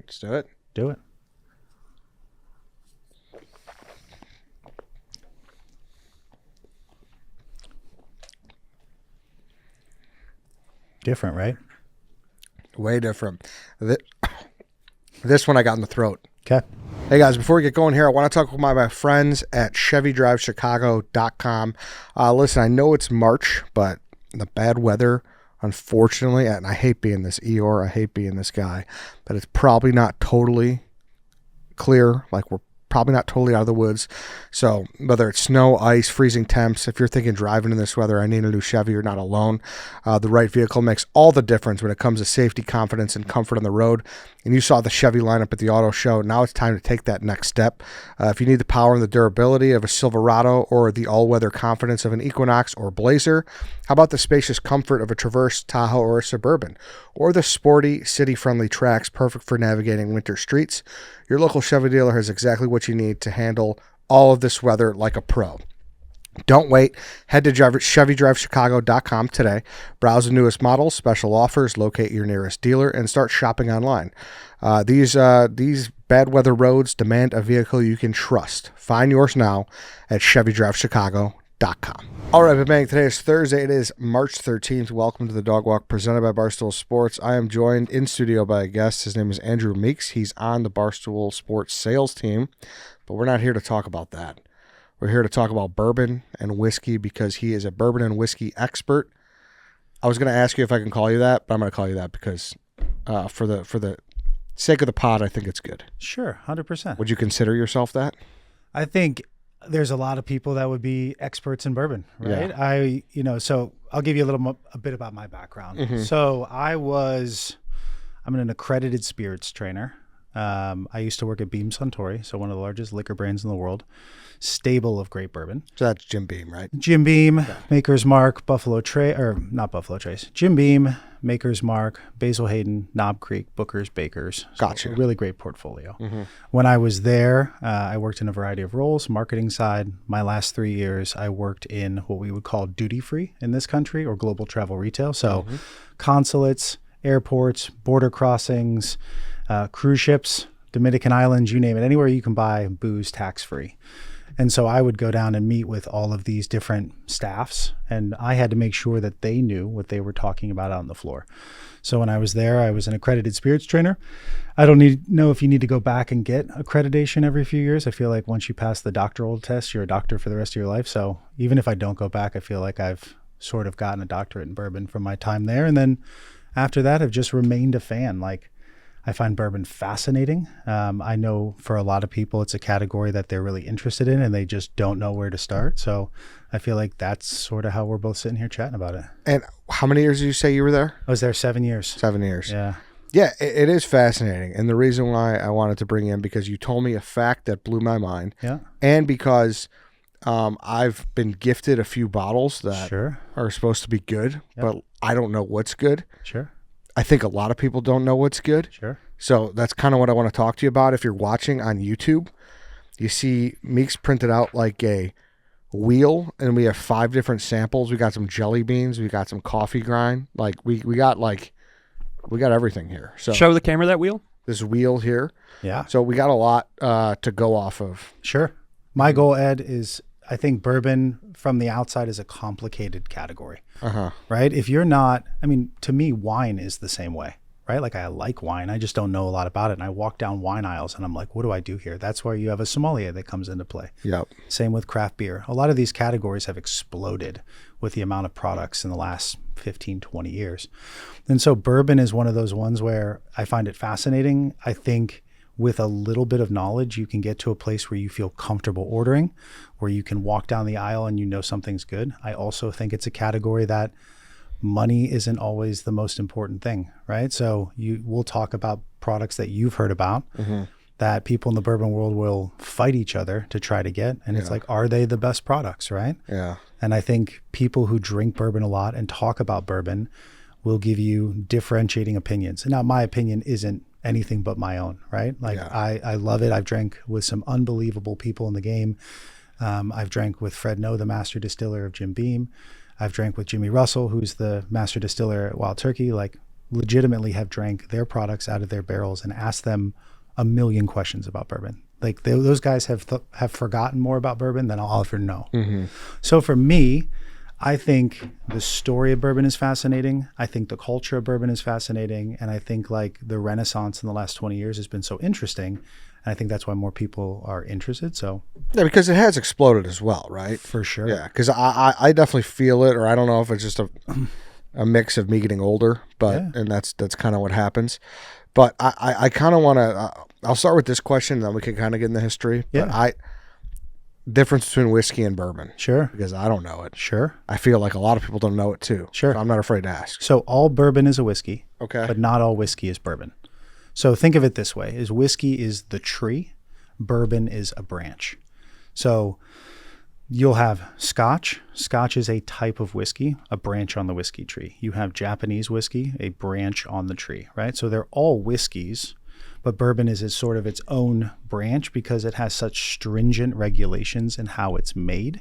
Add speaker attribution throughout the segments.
Speaker 1: Let's do it.
Speaker 2: Do it. Different, right?
Speaker 1: Way different. This one I got in the throat.
Speaker 2: Okay.
Speaker 1: Hey guys, before we get going here, I want to talk with my friends at ChevyDriveChicago.com. Listen, I know it's March, but the bad weather, unfortunately, and I hate being this Eeyore, I hate being this guy, but it's probably not totally clear. Like, we're probably not totally out of the woods. So whether it's snow, ice, freezing temps, if you're thinking driving in this weather, I need a new Chevy, you're not alone. The right vehicle makes all the difference when it comes to safety, confidence, and comfort on the road. And you saw the Chevy lineup at the auto show. Now it's time to take that next step. If you need the power and the durability of a Silverado or the all-weather confidence of an Equinox or Blazer, how about the spacious comfort of a Traverse, Tahoe, or a Suburban? Or the sporty, city-friendly tracks perfect for navigating winter streets? Your local Chevy dealer has exactly what you need to handle all of this weather like a pro. Don't wait. Head to ChevyDriveChicago.com today. Browse the newest models, special offers, locate your nearest dealer, and start shopping online. These bad weather roads demand a vehicle you can trust. Find yours now at ChevyDriveChicago.com. All right, bang. Today is Thursday. It is March 13th. Welcome to the Dog Walk presented by Barstool Sports. I am joined in studio by a guest. His name is Andrew Meeks. He's on the Barstool Sports sales team, but we're not here to talk about that. We're here to talk about bourbon and whiskey because he is a bourbon and whiskey expert. I was going to ask you if I can call you that, but I'm going to call you that because for the sake of the pod, I think it's good.
Speaker 2: Sure, 100%.
Speaker 1: Would you consider yourself that?
Speaker 2: I think there's a lot of people that would be experts in bourbon, right?
Speaker 1: Yeah.
Speaker 2: So I'll give you a bit about my background.
Speaker 1: Mm-hmm.
Speaker 2: So I'm an accredited spirits trainer. I used to work at Beam Suntory, so one of the largest liquor brands in the world, stable of great bourbon.
Speaker 1: So that's Jim Beam, right?
Speaker 2: Jim Beam, yeah. Maker's Mark, not Buffalo Trace. Jim Beam, Maker's Mark, Basil Hayden, Knob Creek, Booker's, Bakers. So
Speaker 1: gotcha.
Speaker 2: A really great portfolio.
Speaker 1: Mm-hmm.
Speaker 2: When I was there, I worked in a variety of roles, marketing side. My last 3 years, I worked in what we would call duty free in this country or global travel retail. So consulates, airports, border crossings, cruise ships, Dominican islands, you name it, anywhere you can buy booze tax-free. And so I would go down and meet with all of these different staffs, and I had to make sure that they knew what they were talking about out on the floor. So when I was there, I was an accredited spirits trainer. I don't know if you need to go back and get accreditation every few years. I feel like once you pass the doctoral test, you're a doctor for the rest of your life. So even if I don't go back, I feel like I've sort of gotten a doctorate in bourbon from my time there. And then after that, I've just remained a fan. Like, I find bourbon fascinating. I know for a lot of people, it's a category that they're really interested in and they just don't know where to start. So I feel like that's sort of how we're both sitting here chatting about it.
Speaker 1: And how many years did you say you were there?
Speaker 2: I was there 7 years.
Speaker 1: 7 years.
Speaker 2: Yeah.
Speaker 1: Yeah, it is fascinating. And the reason why I wanted to bring you in, because you told me a fact that blew my mind.
Speaker 2: Yeah.
Speaker 1: And because I've been gifted a few bottles that are supposed to be good, but I don't know what's good.
Speaker 2: Sure.
Speaker 1: I think a lot of people don't know what's good.
Speaker 2: Sure.
Speaker 1: So that's kind of what I want to talk to you about. If you're watching on YouTube, you see Meeks printed out like a wheel, and we have 5 different samples. We got some jelly beans. We got some coffee grind. Like we got everything here. So
Speaker 3: show the camera that wheel.
Speaker 1: This wheel here.
Speaker 2: Yeah.
Speaker 1: So we got a lot to go off of.
Speaker 2: Sure. My goal, Ed, is I think bourbon from the outside is a complicated category, right? If you're not, to me, wine is the same way, right? Like, I like wine. I just don't know a lot about it. And I walk down wine aisles and I'm like, what do I do here? That's where you have a sommelier that comes into play.
Speaker 1: Yep.
Speaker 2: Same with craft beer. A lot of these categories have exploded with the amount of products in the last 15, 20 years. And so bourbon is one of those ones where I find it fascinating. I think with a little bit of knowledge, you can get to a place where you feel comfortable ordering, where you can walk down the aisle and you know something's good. I also think it's a category that money isn't always the most important thing, right? So we'll talk about products that you've heard about that people in the bourbon world will fight each other to try to get. And it's like, are they the best products, right?
Speaker 1: Yeah.
Speaker 2: And I think people who drink bourbon a lot and talk about bourbon will give you differentiating opinions. And now my opinion isn't anything but my own, right? Like, I love it. I've drank with some unbelievable people in the game. I've drank with Fred No, the master distiller of Jim Beam. I've drank with Jimmy Russell, who's the master distiller at Wild Turkey. Like, legitimately have drank their products out of their barrels and asked them a million questions about bourbon. Like those guys have forgotten more about bourbon than I'll ever know. So for me, I think the story of bourbon is fascinating. I think the culture of bourbon is fascinating. And I think like the Renaissance in the last 20 years has been so interesting. And I think that's why more people are interested. So
Speaker 1: Yeah, because it has exploded as well, right?
Speaker 2: for sure.
Speaker 1: Yeah, because I definitely feel it, or I don't know if it's just a mix of me getting older, but and that's kind of what happens. But I kind of want to. I'll start with this question, and then we can kind of get in the history.
Speaker 2: Yeah.
Speaker 1: But difference between whiskey and bourbon.
Speaker 2: Sure.
Speaker 1: Because I don't know it.
Speaker 2: Sure.
Speaker 1: I feel like a lot of people don't know it too.
Speaker 2: Sure.
Speaker 1: So I'm not afraid to ask.
Speaker 2: So all bourbon is a whiskey.
Speaker 1: Okay.
Speaker 2: But not all whiskey is bourbon. So think of it this way: is whiskey is the tree, bourbon is a branch. So you'll have Scotch. Scotch is a type of whiskey, a branch on the whiskey tree. You have Japanese whiskey, a branch on the tree, right? So they're all whiskeys, but bourbon is sort of its own branch because it has such stringent regulations in how it's made.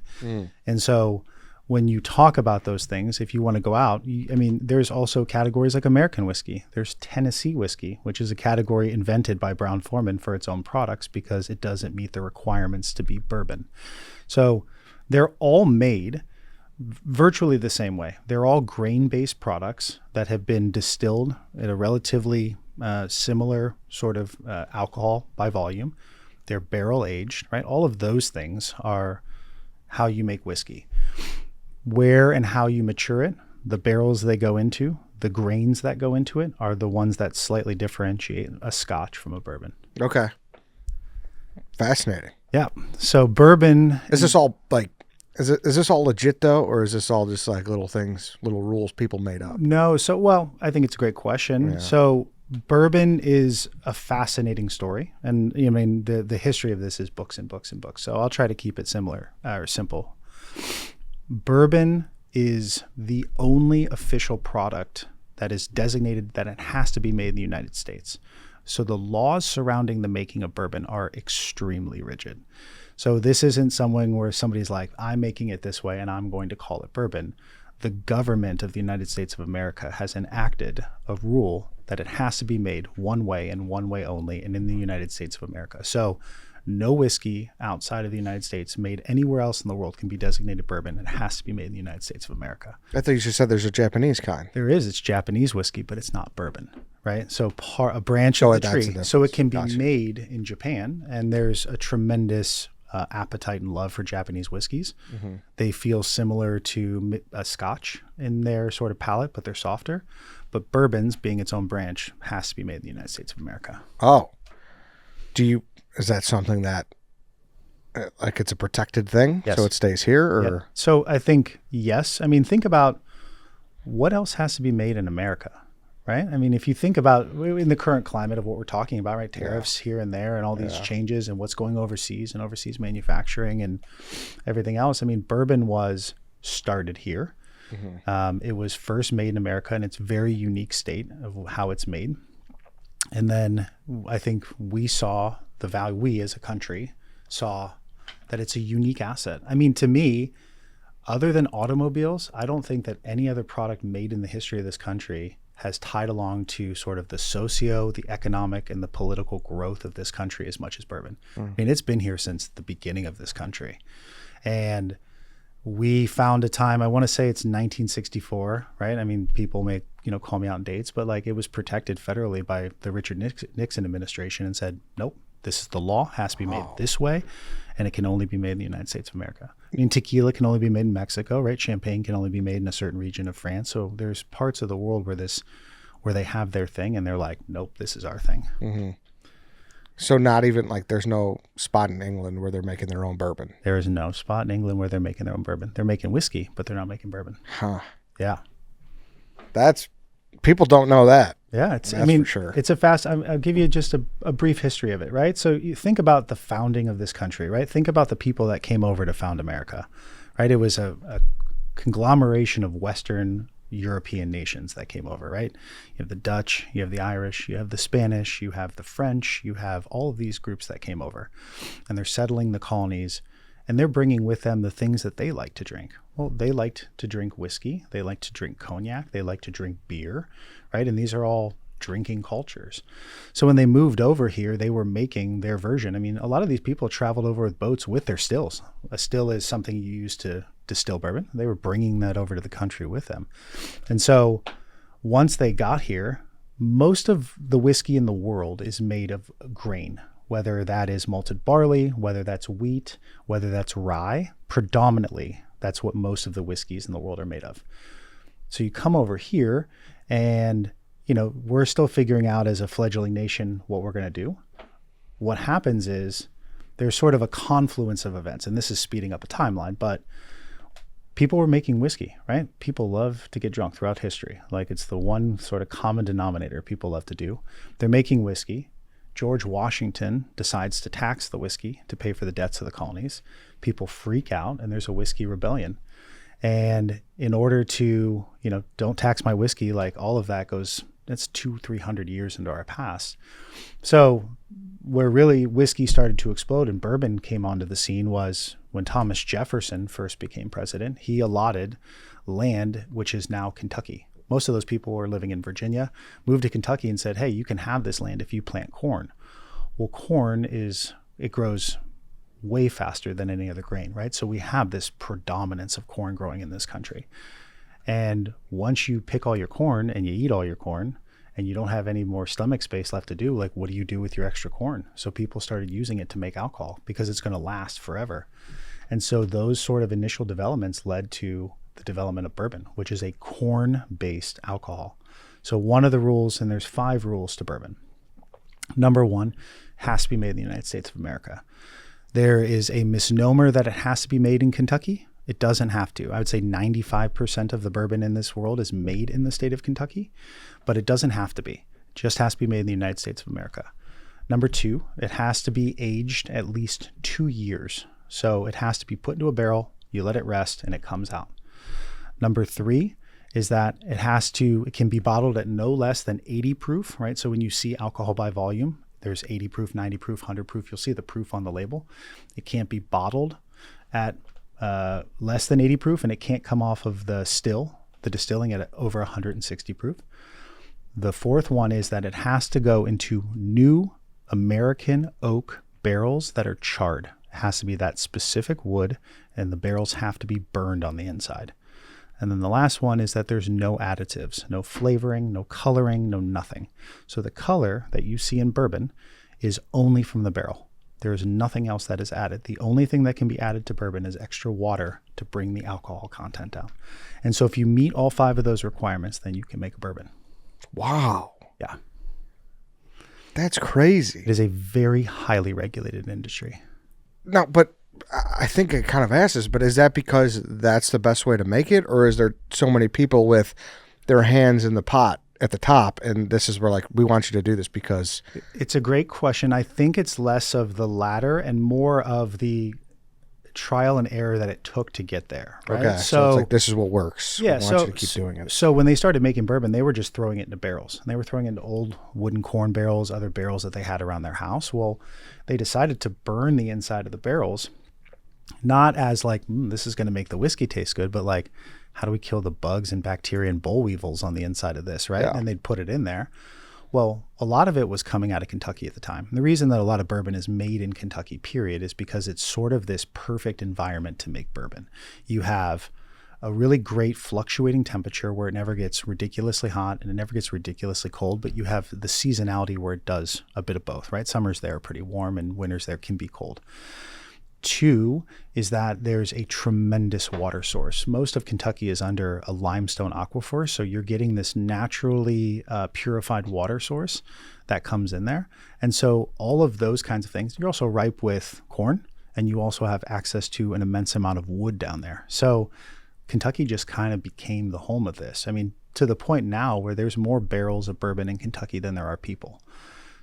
Speaker 2: And so when you talk about those things, if you want to go out, there's also categories like American whiskey. There's Tennessee whiskey, which is a category invented by Brown-Forman for its own products because it doesn't meet the requirements to be bourbon. So they're all made virtually the same way. They're all grain-based products that have been distilled at a relatively similar sort of alcohol by volume. They're barrel aged, right? All of those things are how you make whiskey. Where and how you mature it, the barrels they go into, the grains that go into it are the ones that slightly differentiate a Scotch from a bourbon.
Speaker 1: Okay. Fascinating.
Speaker 2: Yeah. So bourbon.
Speaker 1: Is this all like? Is this all legit though, or is this all just like little things, little rules people made up?
Speaker 2: No. So, well, I think it's a great question. Yeah. So bourbon is a fascinating story. And the history of this is books and books and books. So I'll try to keep it similar or simple. Bourbon is the only official product that is designated that it has to be made in the United States. So the laws surrounding the making of bourbon are extremely rigid. So this isn't something where somebody's like, I'm making it this way and I'm going to call it bourbon. The government of the United States of America has enacted a rule that it has to be made one way and one way only, and in the United States of America. So no whiskey outside of the United States made anywhere else in the world can be designated bourbon. It has to be made in the United States of America.
Speaker 1: I think you just said there's a Japanese kind.
Speaker 2: There is. It's Japanese whiskey, but it's not bourbon, right? So a branch of the tree. So it can be made in Japan, and there's a tremendous appetite and love for Japanese whiskeys. Mm-hmm. They feel similar to a Scotch in their sort of palate, but they're softer. But bourbons, being its own branch, has to be made in the United States of America.
Speaker 1: Oh. Is that something that, like, it's a protected thing?
Speaker 2: Yes.
Speaker 1: So it stays here? Or?
Speaker 2: Yeah. So I think, yes. Think about what else has to be made in America, right? If you think about in the current climate of what we're talking about, right? Tariffs here and there and all these changes and what's going overseas and overseas manufacturing and everything else. Bourbon was started here. Mm-hmm. It was first made in America in its very unique state of how it's made. And then I think we as a country saw that it's a unique asset. To me, other than automobiles, I don't think that any other product made in the history of this country has tied along to sort of the economic, and the political growth of this country as much as bourbon. It's been here since the beginning of this country. And we found a time, I want to say it's 1964, right? People may, call me out on dates, but it was protected federally by the Richard Nixon administration and said, nope, this is the law, has to be made this way, and it can only be made in the United States of America. Tequila can only be made in Mexico, right? Champagne can only be made in a certain region of France. So there's parts of the world where they have their thing and they're like, nope, this is our thing.
Speaker 1: Mm-hmm. So not even there's no spot in England where they're making their own bourbon.
Speaker 2: There is no spot in England where they're making their own bourbon. They're making whiskey, but they're not making bourbon.
Speaker 1: Huh.
Speaker 2: Yeah.
Speaker 1: People don't know that.
Speaker 2: Yeah.
Speaker 1: That's for sure.
Speaker 2: It's I'll give you just a brief history of it, right? So you think about the founding of this country, right? Think about the people that came over to found America, right? It was a conglomeration of Western European nations that came over, right? You have the Dutch, you have the Irish, you have the Spanish, you have the French, you have all of these groups that came over, and they're settling the colonies, and they're bringing with them the things that they like to drink. Well, they liked to drink whiskey. They like to drink cognac. They like to drink beer, right? And these are all drinking cultures. So when they moved over here, they were making their version. I mean, a lot of these people traveled over with boats with their stills. A still is something you use to distill bourbon. They were bringing that over to the country with them. And so once they got here, most of the whiskey in the world is made of grain, whether that is malted barley, whether that's wheat, whether that's rye. Predominantly, that's what most of the whiskeys in the world are made of. So you come over here and, you know, we're still figuring out as a fledgling nation what we're going to do. What happens is there's sort of a confluence of events, and this is speeding up a timeline, but people were making whiskey, right? People love to get drunk throughout history. Like, it's the one sort of common denominator people love to do. They're making whiskey. George Washington decides to tax the whiskey to pay for the debts of the colonies. People freak out, and there's a whiskey rebellion. And in order to, you know, don't tax my whiskey, like all of that goes, that's 200-300 years into our past. So where really whiskey started to explode and bourbon came onto the scene was when Thomas Jefferson first became president. He allotted land, which is now Kentucky. Most of those people were living in Virginia, moved to Kentucky and said, hey, you can have this land if you plant corn. Well, corn it grows way faster than any other grain, right? So we have this predominance of corn growing in this country. And once you pick all your corn and you eat all your corn and you don't have any more stomach space left to do, like, what do you do with your extra corn? So people started using it to make alcohol because it's going to last forever. And so those sort of initial developments led to the development of bourbon, which is a corn-based alcohol. So one of the rules, and there's 5 rules to bourbon. Number 1, has to be made in the United States of America. There is a misnomer that it has to be made in Kentucky. It doesn't have to. I would say 95% of the bourbon in this world is made in the state of Kentucky, but it doesn't have to be. It just has to be made in the United States of America. Number 2, it has to be aged at least 2 years. So it has to be put into a barrel, you let it rest, and it comes out. Number 3 is that it can be bottled at no less than 80 proof, right? So when you see alcohol by volume, there's 80 proof, 90 proof, 100 proof. You'll see the proof on the label. It can't be bottled at less than 80 proof, and it can't come off of the distilling at over 160 proof. The 4th one is that it has to go into new American oak barrels that are charred. It has to be that specific wood, and the barrels have to be burned on the inside. And then the last one is that there's no additives, no flavoring, no coloring, no nothing. So the color that you see in bourbon is only from the barrel. There is nothing else that is added. The only thing that can be added to bourbon is extra water to bring the alcohol content out. And so if you meet all 5 of those requirements, then you can make a bourbon.
Speaker 1: Wow.
Speaker 2: Yeah.
Speaker 1: That's crazy.
Speaker 2: It is a very highly regulated industry.
Speaker 1: No, but I think I kind of asked this, but is that because that's the best way to make it? Or is there so many people with their hands in the pot at the top, and this is where, like, we want you to do this because...
Speaker 2: It's a great question. I think it's less of the latter and more of the trial and error that it took to get there. Right?
Speaker 1: Okay, so it's like, this is what works.
Speaker 2: Yeah,
Speaker 1: we want you to keep doing it.
Speaker 2: So when they started making bourbon, they were just throwing it into barrels. And they were throwing it into old wooden corn barrels, other barrels that they had around their house. Well, they decided to burn the inside of the barrels, not as like, this is going to make the whiskey taste good, but like, how do we kill the bugs and bacteria and boll weevils on the inside of this, right? Yeah. And they'd put it in there. Well, a lot of it was coming out of Kentucky at the time. And the reason that a lot of bourbon is made in Kentucky, period, is because it's sort of this perfect environment to make bourbon. You have a really great fluctuating temperature where it never gets ridiculously hot and it never gets ridiculously cold, but you have the seasonality where it does a bit of both, right? Summers there are pretty warm and winters there can be cold. 2 is that there's a tremendous water source. Most of Kentucky is under a limestone aquifer, so you're getting this naturally purified water source that comes in there. And so all of those kinds of things, you're also ripe with corn, and you also have access to an immense amount of wood down there. So Kentucky just kind of became the home of this. I mean, to the point now where there's more barrels of bourbon in Kentucky than there are people.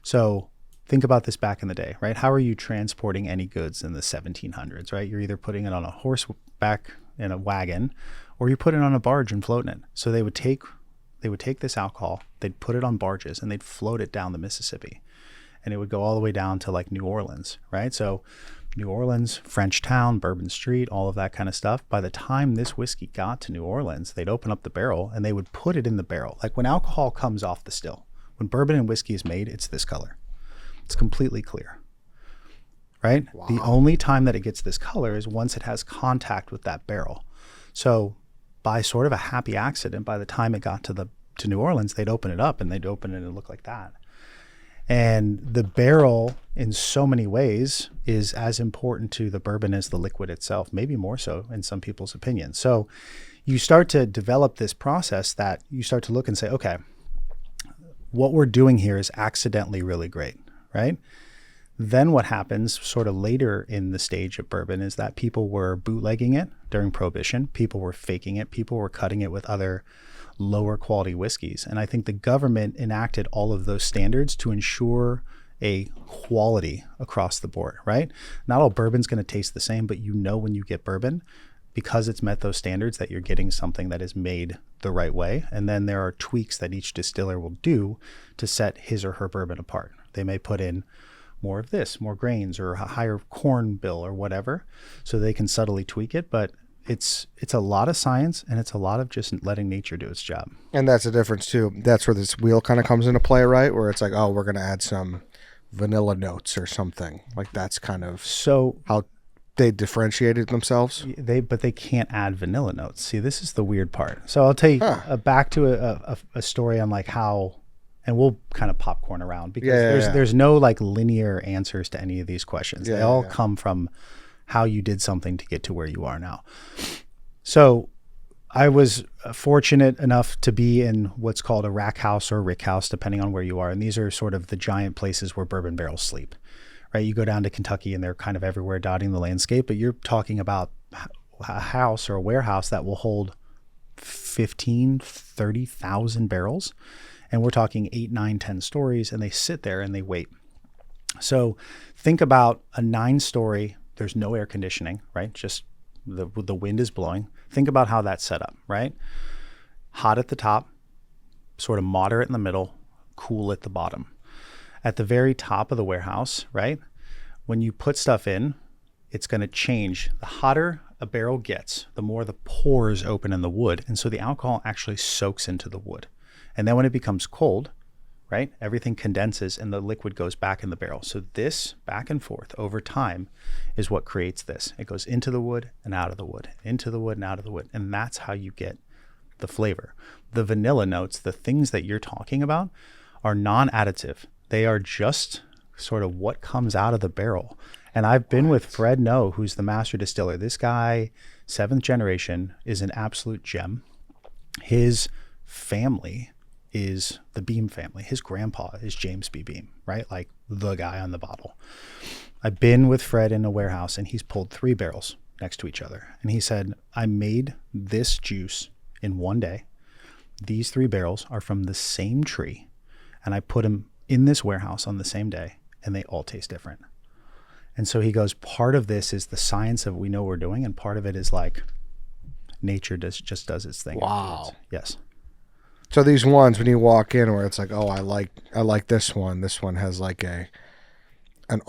Speaker 2: So think about this back in the day, right? How are you transporting any goods in the 1700s, right? You're either putting it on a horseback in a wagon, or you put it on a barge and floating it. So they would take this alcohol, they'd put it on barges, and they'd float it down the Mississippi, and it would go all the way down to like New Orleans, right? So New Orleans, French Town, Bourbon Street, all of that kind of stuff. By the time this whiskey got to New Orleans, they'd open up the barrel and they would put it in the barrel. Like when alcohol comes off the still, when bourbon and whiskey is made, it's this color. It's completely clear, right? Wow. The only time that it gets this color is once it has contact with that barrel. So by sort of a happy accident, by the time it got to New Orleans, they'd open it up and they'd open it and look like that. And the barrel, in so many ways, is as important to the bourbon as the liquid itself, maybe more so in some people's opinions. So you start to develop this process that you start to look and say, okay, what we're doing here is accidentally really great, right? Then what happens sort of later in the stage of bourbon is that people were bootlegging it during Prohibition. People were faking it. People were cutting it with other lower quality whiskeys. And I think the government enacted all of those standards to ensure a quality across the board, right? Not all bourbon's going to taste the same, but you know when you get bourbon, because it's met those standards, that you're getting something that is made the right way. And then there are tweaks that each distiller will do to set his or her bourbon apart. They may put in more of this, more grains, or a higher corn bill or whatever, so they can subtly tweak it. But it's a lot of science, and it's a lot of just letting nature do its job.
Speaker 1: And that's the difference too. That's where this wheel kind of comes into play, right? Where it's like, oh, we're going to add some vanilla notes or something. Like that's kind of
Speaker 2: so
Speaker 1: how they differentiated themselves.
Speaker 2: But they can't add vanilla notes. See, this is the weird part. So I'll tell you back to a story on like how, and we'll kind of popcorn around because there's no like linear answers to any of these questions. They all come from how you did something to get to where you are now. So I was fortunate enough to be in what's called a rack house or a rick house, depending on where you are. And these are sort of the giant places where bourbon barrels sleep, right? You go down to Kentucky and they're kind of everywhere dotting the landscape, but you're talking about a house or a warehouse that will hold 15, 30,000 barrels. And we're talking 8, 9, 10 stories, and they sit there and they wait. So think about a 9-story, there's no air conditioning, right? Just the wind is blowing. Think about how that's set up, right? Hot at the top, sort of moderate in the middle, cool at the bottom. At the very top of the warehouse, right? When you put stuff in, it's going to change. The hotter a barrel gets, the more the pores open in the wood. And so the alcohol actually soaks into the wood. And then when it becomes cold, right, everything condenses and the liquid goes back in the barrel. So this back and forth over time is what creates this. It goes into the wood and out of the wood, into the wood and out of the wood. And that's how you get the flavor. The vanilla notes, the things that you're talking about, are non-additive. They are just sort of what comes out of the barrel. And I've been with Fred No, who's the master distiller. This guy, 7th generation, is an absolute gem. His family is the Beam family. His grandpa is James B. Beam, right? Like the guy on the bottle. I've been with Fred in a warehouse and he's pulled 3 barrels next to each other. And he said, I made this juice in one day. These 3 barrels are from the same tree. And I put them in this warehouse on the same day and they all taste different. And so he goes, part of this is the science of we know what we're doing. And part of it is like nature just does its thing.
Speaker 1: Wow.
Speaker 2: Yes.
Speaker 1: So these ones, when you walk in, where it's like, oh, I like this one. This one has like an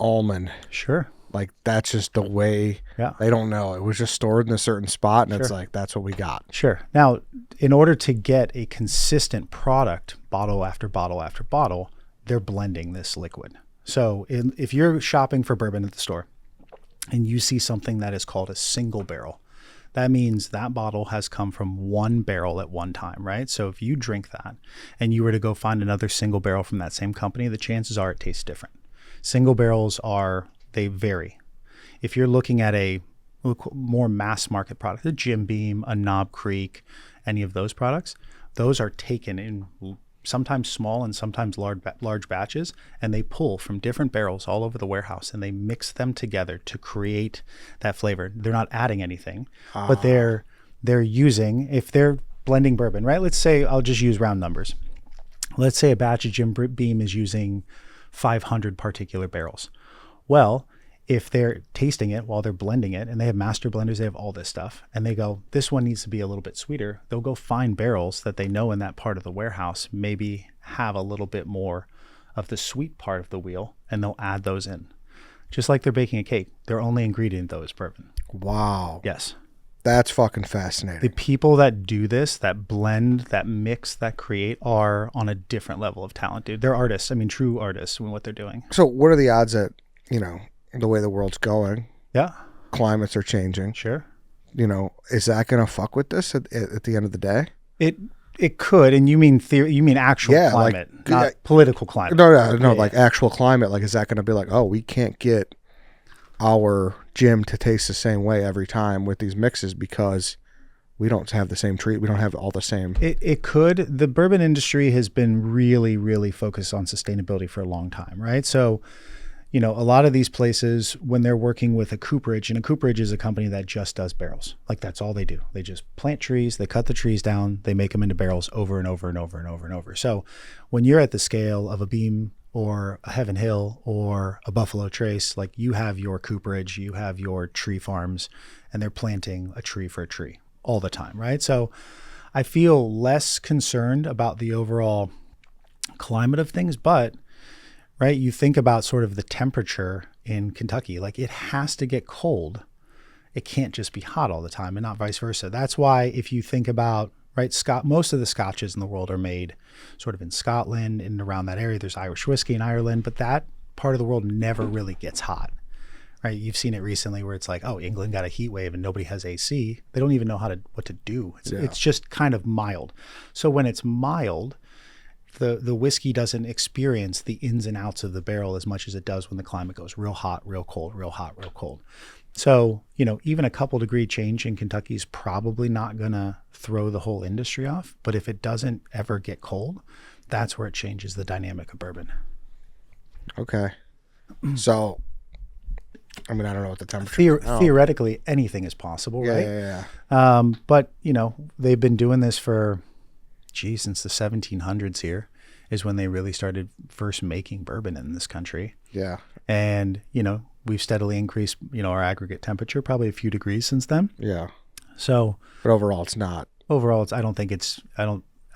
Speaker 1: almond.
Speaker 2: Sure.
Speaker 1: Like that's just the way.
Speaker 2: Yeah.
Speaker 1: They don't know. It was just stored in a certain spot, and it's like that's what we got.
Speaker 2: Sure. Now, in order to get a consistent product, bottle after bottle after bottle, they're blending this liquid. So if you're shopping for bourbon at the store, and you see something that is called a single barrel, that means that bottle has come from one barrel at one time, right? So if you drink that and you were to go find another single barrel from that same company, the chances are it tastes different. Single barrels they vary. If you're looking at a more mass market product, a Jim Beam, a Knob Creek, any of those products, those are taken in sometimes small and sometimes large batches, and they pull from different barrels all over the warehouse and they mix them together to create that flavor. They're not adding anything, but they're using, if they're blending bourbon, right? Let's say, I'll just use round numbers. Let's say a batch of Jim Beam is using 500 particular barrels. Well, if they're tasting it while they're blending it, and they have master blenders, they have all this stuff, and they go, this one needs to be a little bit sweeter, they'll go find barrels that they know in that part of the warehouse maybe have a little bit more of the sweet part of the wheel, and they'll add those in. Just like they're baking a cake. Their only ingredient, though, is bourbon.
Speaker 1: Wow.
Speaker 2: Yes.
Speaker 1: That's fucking fascinating.
Speaker 2: The people that do this, that blend, that mix, that create are on a different level of talent, dude. They're artists. I mean, true artists in what they're doing.
Speaker 1: So what are the odds that, the way the world's going,
Speaker 2: Yeah.
Speaker 1: climates are changing,
Speaker 2: Sure.
Speaker 1: is that going to fuck with this at the end of the day?
Speaker 2: It could, and you mean actual climate, not political climate.
Speaker 1: No, like actual climate. Like, is that going to be like, oh, we can't get our gym to taste the same way every time with these mixes because we don't have the same treat. We don't have all the same.
Speaker 2: It could. The bourbon industry has been really, really focused on sustainability for a long time, right? So, a lot of these places, when they're working with a cooperage, and a cooperage is a company that just does barrels. Like, that's all they do. They just plant trees, they cut the trees down, they make them into barrels over and over and over and over and over. So when you're at the scale of a Beam or a Heaven Hill or a Buffalo Trace, like, you have your cooperage, you have your tree farms, and they're planting a tree for a tree all the time, right? So I feel less concerned about the overall climate of things, but right, you think about sort of the temperature in Kentucky, like, it has to get cold. It can't just be hot all the time, and not vice versa. That's why if you think about, right, most of the scotches in the world are made sort of in Scotland and around that area. There's Irish whiskey in Ireland, but that part of the world never really gets hot, right? You've seen it recently where it's like, oh, England got a heat wave and nobody has AC. They don't even know what to do. It's just kind of mild. So when it's mild, the whiskey doesn't experience the ins and outs of the barrel as much as it does when the climate goes real hot, real cold, real hot, real cold. So, even a couple degree change in Kentucky is probably not going to throw the whole industry off. But if it doesn't ever get cold, that's where it changes the dynamic of bourbon.
Speaker 1: Okay. So, I mean, I don't know what the temperature is.
Speaker 2: Theoretically, anything is possible, right?
Speaker 1: Yeah.
Speaker 2: But, they've been doing this for, since the 1700s here is when they really started first making bourbon in this country.
Speaker 1: Yeah.
Speaker 2: And, we've steadily increased, our aggregate temperature, probably a few degrees since then.
Speaker 1: Yeah.
Speaker 2: So,
Speaker 1: but overall, it's not.
Speaker 2: I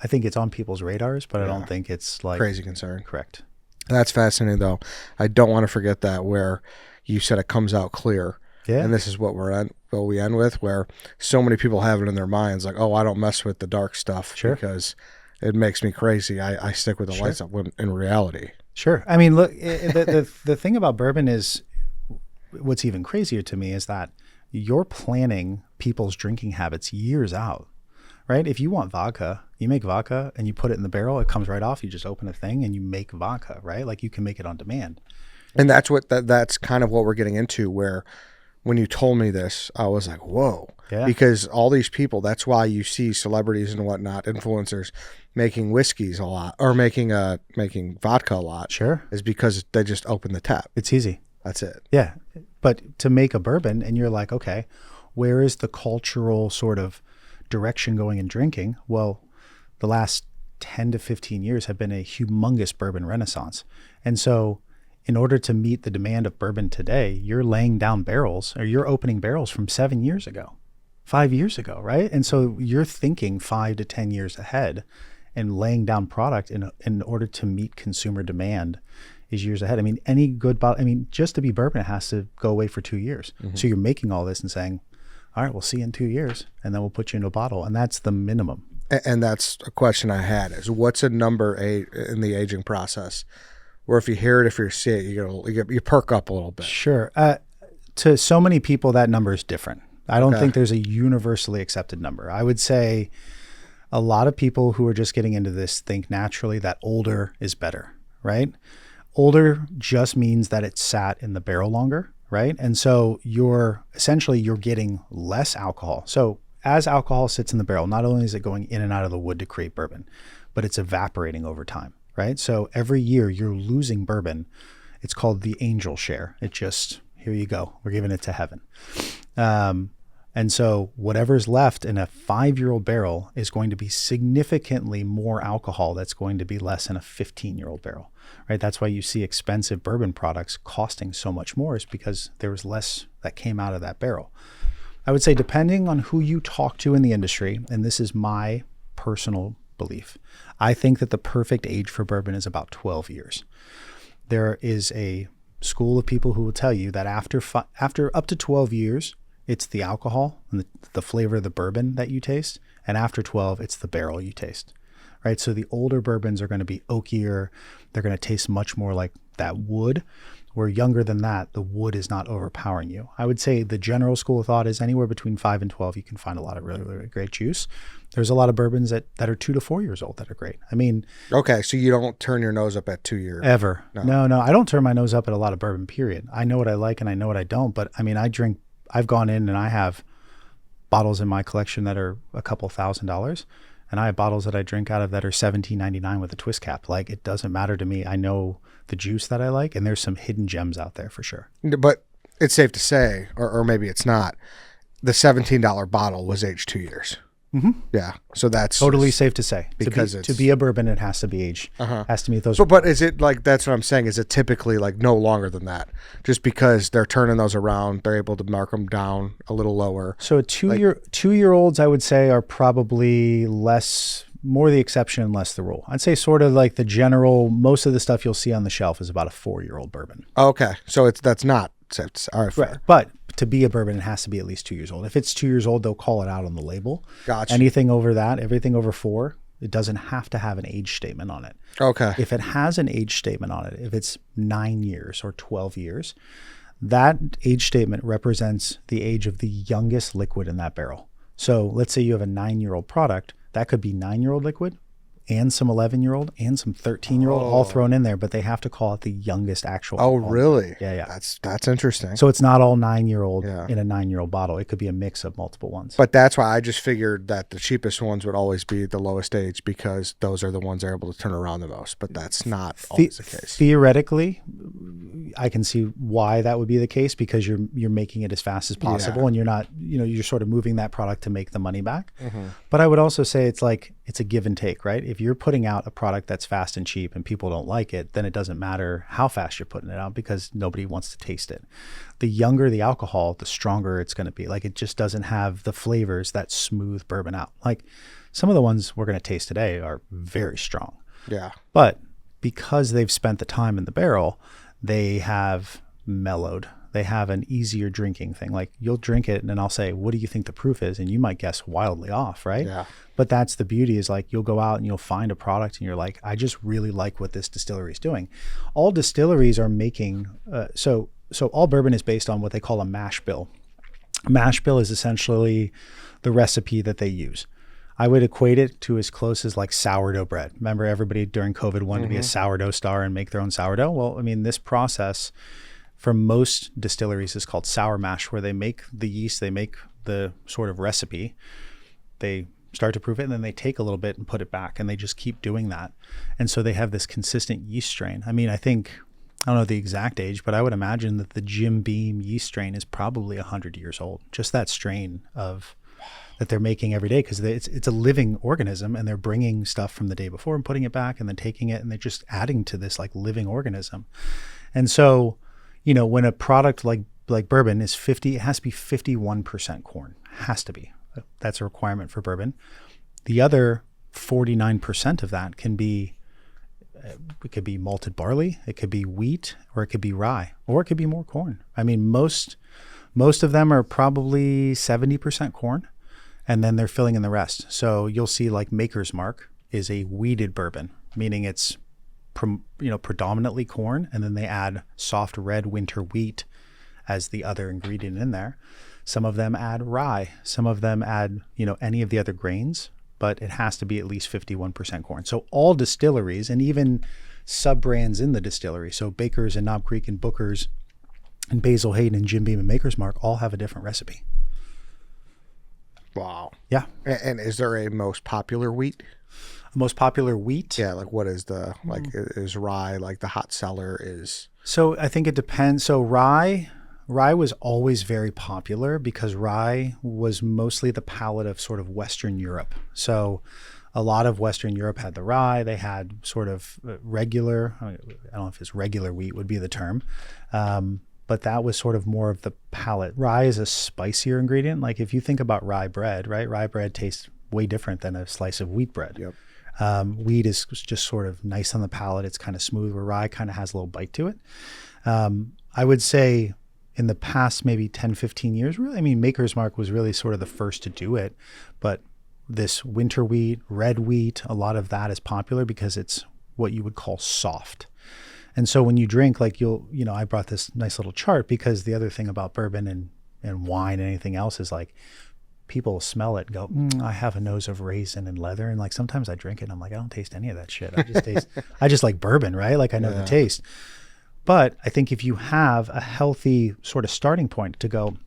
Speaker 2: think it's on people's radars, but I don't think it's like
Speaker 1: crazy concern.
Speaker 2: Correct.
Speaker 1: That's fascinating, though. I don't want to forget that where you said it comes out clear. Yeah. And this is what we end with, where so many people have it in their minds, like, oh, I don't mess with the dark stuff because it makes me crazy. I stick with the lights up, when in reality.
Speaker 2: Sure. I mean, look, the thing about bourbon is, what's even crazier to me is that you're planning people's drinking habits years out, right? If you want vodka, you make vodka and you put it in the barrel, it comes right off. You just open a thing and you make vodka, right? Like, you can make it on demand.
Speaker 1: And that's kind of what we're getting into, where when you told me this, I was like, whoa. Yeah. Because all these people, that's why you see celebrities and whatnot, influencers, making whiskeys a lot, or making vodka a lot.
Speaker 2: Sure.
Speaker 1: Is because they just open the tap.
Speaker 2: It's easy.
Speaker 1: That's it.
Speaker 2: Yeah. But to make a bourbon, and you're like, okay, where is the cultural sort of direction going in drinking? Well, the last 10 to 15 years have been a humongous bourbon renaissance. And so in order to meet the demand of bourbon today, you're laying down barrels, or you're opening barrels from 7 years ago, 5 years ago, right? And so you're thinking 5 to 10 years ahead and laying down product in order to meet consumer demand is years ahead. I mean, any good bottle, just to be bourbon, it has to go away for 2 years. Mm-hmm. So you're making all this and saying, all right, we'll see you in 2 years, and then we'll put you into a bottle. And that's the minimum.
Speaker 1: And that's a question I had, is what's a number in the aging process? Or if you hear it, if you see it, you perk up a little bit.
Speaker 2: Sure. To so many people, that number is different. I don't think there's a universally accepted number. I would say a lot of people who are just getting into this think naturally that older is better, right? Older just means that it sat in the barrel longer, right? And so you're getting less alcohol. So as alcohol sits in the barrel, not only is it going in and out of the wood to create bourbon, but it's evaporating over time. Right? So every year you're losing bourbon. It's called the angel share. It just, here you go. We're giving it to heaven. And so whatever's left in a 5-year-old barrel is going to be significantly more alcohol. That's going to be less in a 15-year-old barrel, right? That's why you see expensive bourbon products costing so much more, is because there was less that came out of that barrel. I would say, depending on who you talk to in the industry, and this is my personal belief, I think that the perfect age for bourbon is about 12 years. There is a school of people who will tell you that after up to 12 years, it's the alcohol and the flavor of the bourbon that you taste. And after 12, it's the barrel you taste, right? So the older bourbons are going to be oakier. They're going to taste much more like that wood. Where younger than that, the wood is not overpowering you. I would say the general school of thought is anywhere between 5 and 12, you can find a lot of really, really great juice. There's a lot of bourbons that are 2 to 4 years old that are great. I mean,
Speaker 1: okay, so you don't turn your nose up at 2 years
Speaker 2: ever. No, I don't turn my nose up at a lot of bourbon, period. I know what I like and I know what I don't. But I mean, I've gone in and I have bottles in my collection that are a couple $1,000s. And I have bottles that I drink out of that are $17.99 with a twist cap. Like, it doesn't matter to me. I know the juice that I like, and there's some hidden gems out there for sure.
Speaker 1: But it's safe to say, or maybe it's not, the $17 bottle was aged 2 years.
Speaker 2: Mm-hmm.
Speaker 1: Yeah, so that's
Speaker 2: totally safe to say.
Speaker 1: Because
Speaker 2: to be a bourbon, it has to be aged. Has to meet those.
Speaker 1: But is it like, that's what I'm saying? Is it typically like no longer than that? Just because they're turning those around, they're able to mark them down a little lower.
Speaker 2: So a 2-year-olds, I would say, are probably more the exception and less the rule. I'd say sort of like the general. Most of the stuff you'll see on the shelf is about a 4-year-old bourbon.
Speaker 1: Okay, so that's not. All right, fair.
Speaker 2: Right. But to be a bourbon, it has to be at least 2 years old. If it's 2 years old, they'll call it out on the label.
Speaker 1: Gotcha.
Speaker 2: Anything over that, everything over 4, it doesn't have to have an age statement on it.
Speaker 1: Okay.
Speaker 2: If it has an age statement on it, if it's 9 years or 12 years, that age statement represents the age of the youngest liquid in that barrel. So let's say you have a 9-year-old product, that could be 9-year-old liquid and some 11-year-old and some 13-year-old all thrown in there, but they have to call it the youngest actual.
Speaker 1: Oh, really?
Speaker 2: Yeah.
Speaker 1: That's interesting.
Speaker 2: So it's not all 9-year-old in a 9-year-old bottle. It could be a mix of multiple ones.
Speaker 1: But that's why I just figured that the cheapest ones would always be the lowest age because those are the ones that are able to turn around the most. But that's not always the case.
Speaker 2: Theoretically, I can see why that would be the case because you're making it as fast as possible and you're not, you're sort of moving that product to make the money back. Mm-hmm. But I would also say it's a give and take, right? If you're putting out a product that's fast and cheap and people don't like it, then it doesn't matter how fast you're putting it out because nobody wants to taste it. The younger the alcohol, the stronger it's going to be. Like, it just doesn't have the flavors that smooth bourbon out. Like, some of the ones we're going to taste today are very strong.
Speaker 1: Yeah.
Speaker 2: But because they've spent the time in the barrel, they have mellowed. They have an easier drinking thing. Like, you'll drink it and then I'll say, what do you think the proof is? And you might guess wildly off, right?
Speaker 1: Yeah.
Speaker 2: But that's the beauty is like, you'll go out and you'll find a product and you're like, I just really like what this distillery is doing. All distilleries are making, so all bourbon is based on what they call a mash bill. A mash bill is essentially the recipe that they use. I would equate it to as close as like sourdough bread. Remember, everybody during COVID wanted to be a sourdough star and make their own sourdough? Well, I mean, this process for most distilleries is called sour mash, where they make the yeast, they make the sort of recipe, they start to proof it, and then they take a little bit and put it back, and they just keep doing that. And so they have this consistent yeast strain. I mean, I don't know the exact age, but I would imagine that the Jim Beam yeast strain is probably 100 years old. Just that strain that they're making every day, because it's a living organism, and they're bringing stuff from the day before and putting it back and then taking it, and they're just adding to this like living organism. And so, when a product like bourbon is 50, it has to be 51% corn. Has to be. That's a requirement for bourbon. The other 49% of that it could be malted barley, it could be wheat, or it could be rye, or it could be more corn. I mean, most of them are probably 70% corn, and then they're filling in the rest. So you'll see like Maker's Mark is a wheated bourbon, meaning it's predominantly corn, and then they add soft red winter wheat as the other ingredient in there. Some of them add rye, some of them add any of the other grains, but it has to be at least 51% corn. So all distilleries and even sub-brands in the distillery, so Baker's and Knob Creek and Booker's and Basil Hayden and Jim Beam and Maker's Mark, all have a different recipe.
Speaker 1: Wow.
Speaker 2: Yeah.
Speaker 1: And is there a most popular wheat?
Speaker 2: Most popular wheat?
Speaker 1: Yeah, like what is is rye like the hot seller is?
Speaker 2: So I think it depends. So rye was always very popular because rye was mostly the palate of sort of Western Europe. So a lot of Western Europe had the rye. They had sort of regular, I don't know if it's regular wheat would be the term, but that was sort of more of the palate. Rye is a spicier ingredient. Like if you think about rye bread, right? Rye bread tastes way different than a slice of wheat bread.
Speaker 1: Yep.
Speaker 2: Wheat is just sort of nice on the palate. It's kind of smooth, where rye kind of has a little bite to it. I would say in the past maybe 10, 15 years, really, I mean, Maker's Mark was really sort of the first to do it, but this winter wheat, red wheat, a lot of that is popular because it's what you would call soft. And so when you drink, like I brought this nice little chart because the other thing about bourbon and wine and anything else is like, people smell it and go, I have a nose of raisin and leather. And like, sometimes I drink it and I'm like, I don't taste any of that shit. I just like bourbon, right? Like I know the taste. But I think if you have a healthy sort of starting point to go,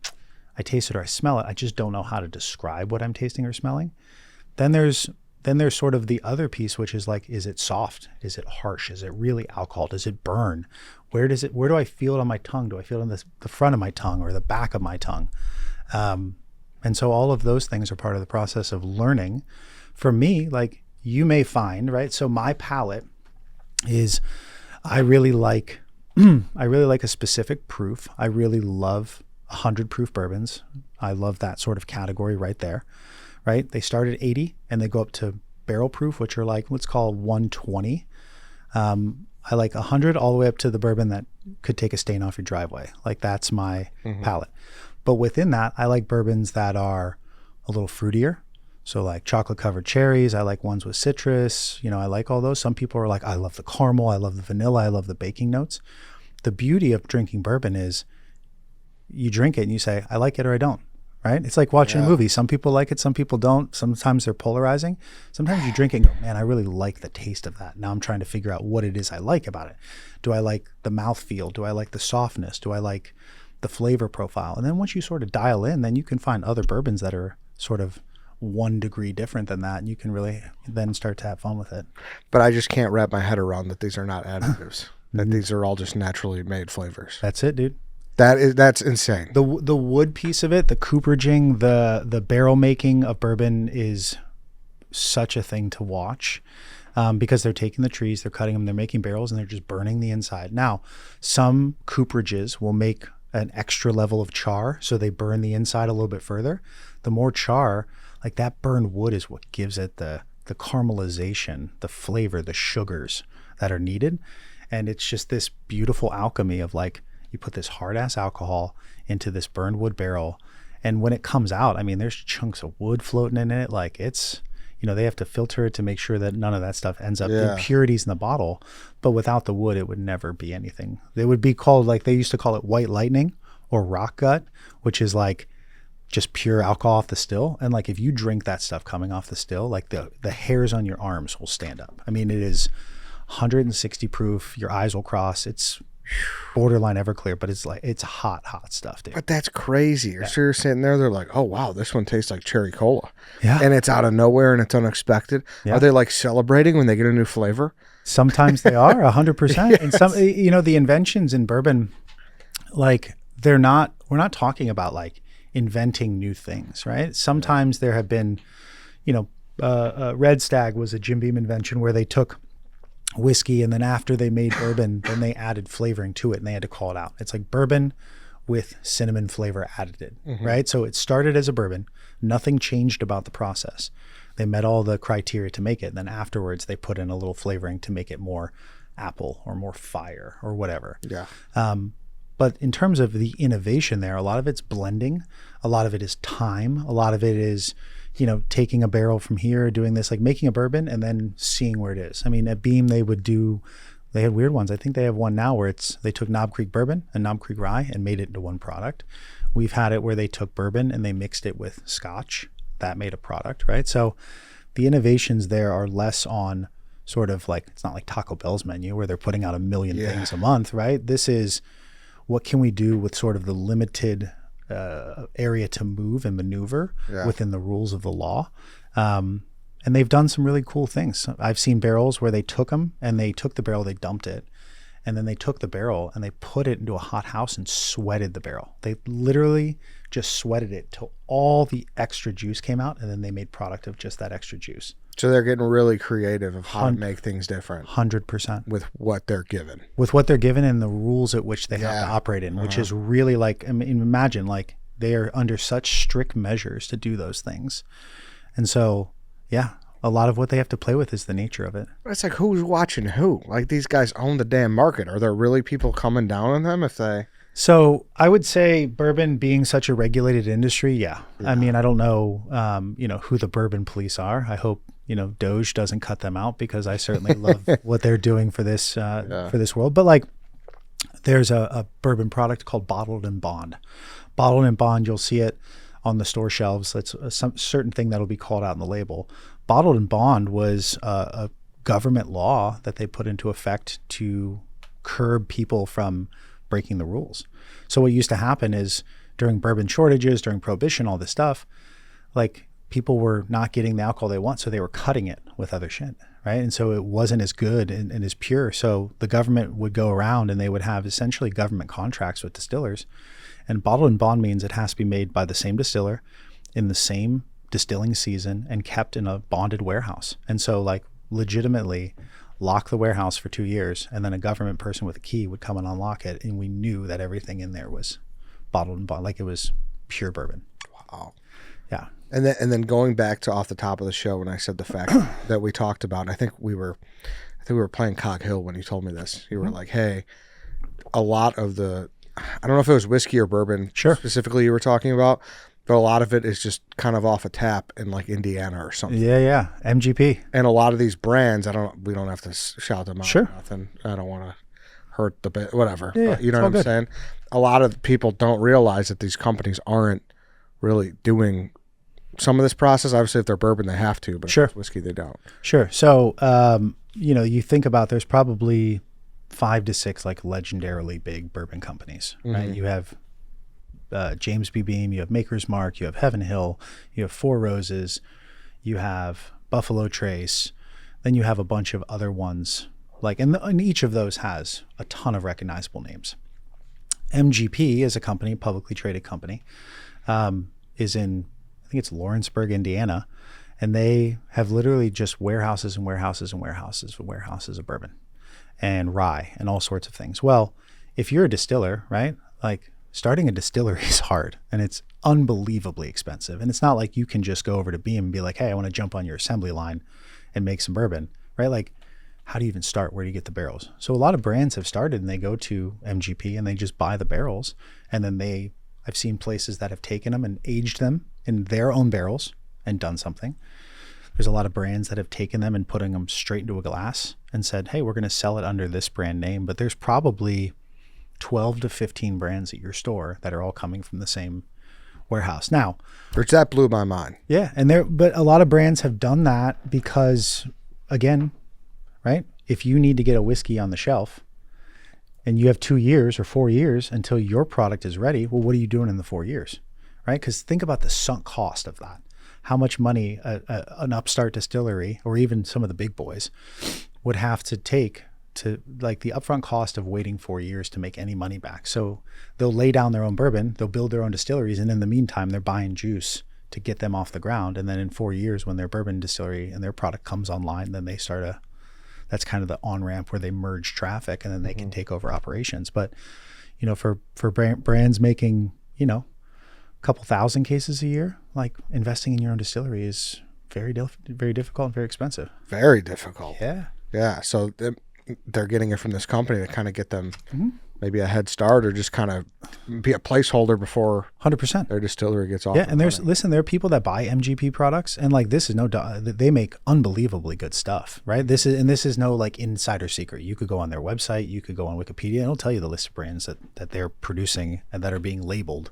Speaker 2: I taste it or I smell it, I just don't know how to describe what I'm tasting or smelling. Then there's sort of the other piece, which is like, is it soft? Is it harsh? Is it really alcohol? Does it burn? Where do I feel it on my tongue? Do I feel it on the front of my tongue or the back of my tongue? And so all of those things are part of the process of learning. For me, like you may find, right? So my palate is, I really like a specific proof. I really love 100 proof bourbons. I love that sort of category right there, right? They start at 80 and they go up to barrel proof, which are like, let's call 120. I like 100 all the way up to the bourbon that could take a stain off your driveway. Like that's my palate. But within that, I like bourbons that are a little fruitier. So like chocolate covered cherries. I like ones with citrus. I like all those. Some people are like, I love the caramel. I love the vanilla. I love the baking notes. The beauty of drinking bourbon is you drink it and you say, I like it or I don't, right? It's like watching a movie. Some people like it. Some people don't. Sometimes they're polarizing. Sometimes you drink it and go, man, I really like the taste of that. Now I'm trying to figure out what it is I like about it. Do I like the mouthfeel? Do I like the softness? Do I like the flavor profile? And then once you sort of dial in, then you can find other bourbons that are sort of 1 degree different than that. And you can really then start to have fun with it.
Speaker 1: But I just can't wrap my head around that these are not additives, that these are all just naturally made flavors.
Speaker 2: That's it, dude.
Speaker 1: That's insane.
Speaker 2: The wood piece of it, the cooperaging, the barrel making of bourbon is such a thing to watch. Because they're taking the trees, they're cutting them, they're making barrels, and they're just burning the inside. Now, some cooperages will make an extra level of char, so they burn the inside a little bit further. The more char, like that burned wood is what gives it the caramelization, the flavor, the sugars that are needed. And it's just this beautiful alchemy of like, you put this hard ass alcohol into this burned wood barrel, and when it comes out, I mean, there's chunks of wood floating in it. Like it's, they have to filter it to make sure that none of that stuff ends up impurities in the bottle. But without the wood, it would never be anything. They would be called, like they used to call it white lightning or rock gut, which is like just pure alcohol off the still. And like if you drink that stuff coming off the still, like the hairs on your arms will stand up. I mean, it is 160 proof. Your eyes will cross. It's borderline Everclear, but it's like, it's hot stuff, dude.
Speaker 1: But that's crazy. You're sitting there, they're like, oh wow, this one tastes like cherry cola.
Speaker 2: Yeah.
Speaker 1: And it's out of nowhere and it's unexpected. Yeah. Are they like celebrating when they get a new flavor?
Speaker 2: Sometimes they are 100%. Yes. And some, the inventions in bourbon, like we're not talking about like inventing new things, right? Sometimes there have been, Red Stag was a Jim Beam invention where they took whiskey and then after they made bourbon, then they added flavoring to it and they had to call it out. It's like bourbon with cinnamon flavor added, right? So it started as a bourbon. Nothing changed about the process. They met all the criteria to make it. And then afterwards they put in a little flavoring to make it more apple or more fire or whatever.
Speaker 1: Yeah.
Speaker 2: But in terms of the innovation there, a lot of it's blending. A lot of it is time. A lot of it is, taking a barrel from here, doing this, like making a bourbon and then seeing where it is. I mean, at Beam, they had weird ones. I think they have one now where they took Knob Creek bourbon and Knob Creek rye and made it into one product. We've had it where they took bourbon and they mixed it with scotch. That made a product, right? So the innovations there are less on sort of like, it's not like Taco Bell's menu where they're putting out 1 million things a month, right? This is, what can we do with sort of the limited area to move and maneuver within the rules of the law? And they've done some really cool things. I've seen barrels where they took them and they took the barrel, they dumped it, and then they took the barrel and they put it into a hot house and sweated the barrel. They literally just sweated it till all the extra juice came out, and then they made product of just that extra juice.
Speaker 1: So they're getting really creative of how to make things different.
Speaker 2: 100%.
Speaker 1: With what they're given.
Speaker 2: With what they're given and the rules at which they have to operate in, which is really like, I mean, imagine like they are under such strict measures to do those things. And so, a lot of what they have to play with is the nature of it.
Speaker 1: It's like, who's watching who? Like, these guys own the damn market. Are there really people coming down on them if they...
Speaker 2: So I would say bourbon being such a regulated industry, yeah. I mean, I don't know, who the bourbon police are. I hope, Doge doesn't cut them out, because I certainly love what they're doing for this world. But like, there's a bourbon product called Bottled and Bond. Bottled and Bond, you'll see it on the store shelves. That's some certain thing that'll be called out in the label. Bottled and Bond was a government law that they put into effect to curb people from breaking the rules. So what used to happen is during bourbon shortages, during Prohibition, all this stuff, like people were not getting the alcohol they want, so they were cutting it with other shit, right? And so it wasn't as good and as pure. So the government would go around and they would have essentially government contracts with distillers. And Bottled and Bond means it has to be made by the same distiller in the same distilling season and kept in a bonded warehouse. And so like legitimately lock the warehouse for 2 years, and then a government person with a key would come and unlock it, and we knew that everything in there was bottled and bond, like it was pure bourbon.
Speaker 1: Wow.
Speaker 2: Yeah.
Speaker 1: And then going back to off the top of the show when I said the fact that we talked about, I think we were playing Cog Hill when you told me this. You were like, hey, a lot of the, I don't know if it was whiskey or bourbon specifically you were talking about, but a lot of it is just kind of off a tap in like Indiana or something.
Speaker 2: Yeah. MGP.
Speaker 1: And a lot of these brands, we don't have to shout them out.
Speaker 2: Sure.
Speaker 1: Or nothing. I don't want to hurt the bit, whatever.
Speaker 2: Yeah,
Speaker 1: you know what I'm saying? A lot of people don't realize that these companies aren't really doing some of this process. Obviously, if they're bourbon, they have to, but if it's whiskey, they don't.
Speaker 2: Sure. So, you think about there's probably 5 to 6 like legendarily big bourbon companies, right? You have James B. Beam, you have Maker's Mark, you have Heaven Hill, you have Four Roses, you have Buffalo Trace, then you have a bunch of other ones, like, and each of those has a ton of recognizable names. MGP is a company, publicly traded company, is in, I think it's Lawrenceburg, Indiana, and they have literally just warehouses and warehouses and warehouses and warehouses of bourbon and rye and all sorts of things. Well, if you're a distiller, right, like, starting a distillery is hard, and it's unbelievably expensive. And it's not like you can just go over to Beam and be like, hey, I want to jump on your assembly line and make some bourbon, right? Like, how do you even start? Where do you get the barrels? So a lot of brands have started and they go to MGP and they just buy the barrels. And then I've seen places that have taken them and aged them in their own barrels and done something. There's a lot of brands that have taken them and putting them straight into a glass and said, hey, we're going to sell it under this brand name. But there's probably 12 to 15 brands at your store that are all coming from the same warehouse. Now,
Speaker 1: which that blew my mind.
Speaker 2: Yeah. But a lot of brands have done that because, again, right? If you need to get a whiskey on the shelf and you have 2 years or 4 years until your product is ready, well, what are you doing in the 4 years? Right? Because think about the sunk cost of that. How much money an upstart distillery or even some of the big boys would have to take to, like, the upfront cost of waiting 4 years to make any money back. So they'll lay down their own bourbon, they'll build their own distilleries, and in the meantime, they're buying juice to get them off the ground. And then in 4 years, when their bourbon distillery and their product comes online, then they start that's kind of the on-ramp where they merge traffic, and then they can take over operations. But, for brands making, a couple thousand cases a year, like, investing in your own distillery is very difficult and very expensive.
Speaker 1: Very difficult.
Speaker 2: Yeah.
Speaker 1: Yeah. So they're getting it from this company to kind of get them maybe a head start, or just kind of be a placeholder before
Speaker 2: 100%
Speaker 1: their distillery gets off.
Speaker 2: Yeah. And there are people that buy MGP products, and like, this is they make unbelievably good stuff, right? This is no like insider secret. You could go on their website, you could go on Wikipedia, and it'll tell you the list of brands that they're producing and that are being labeled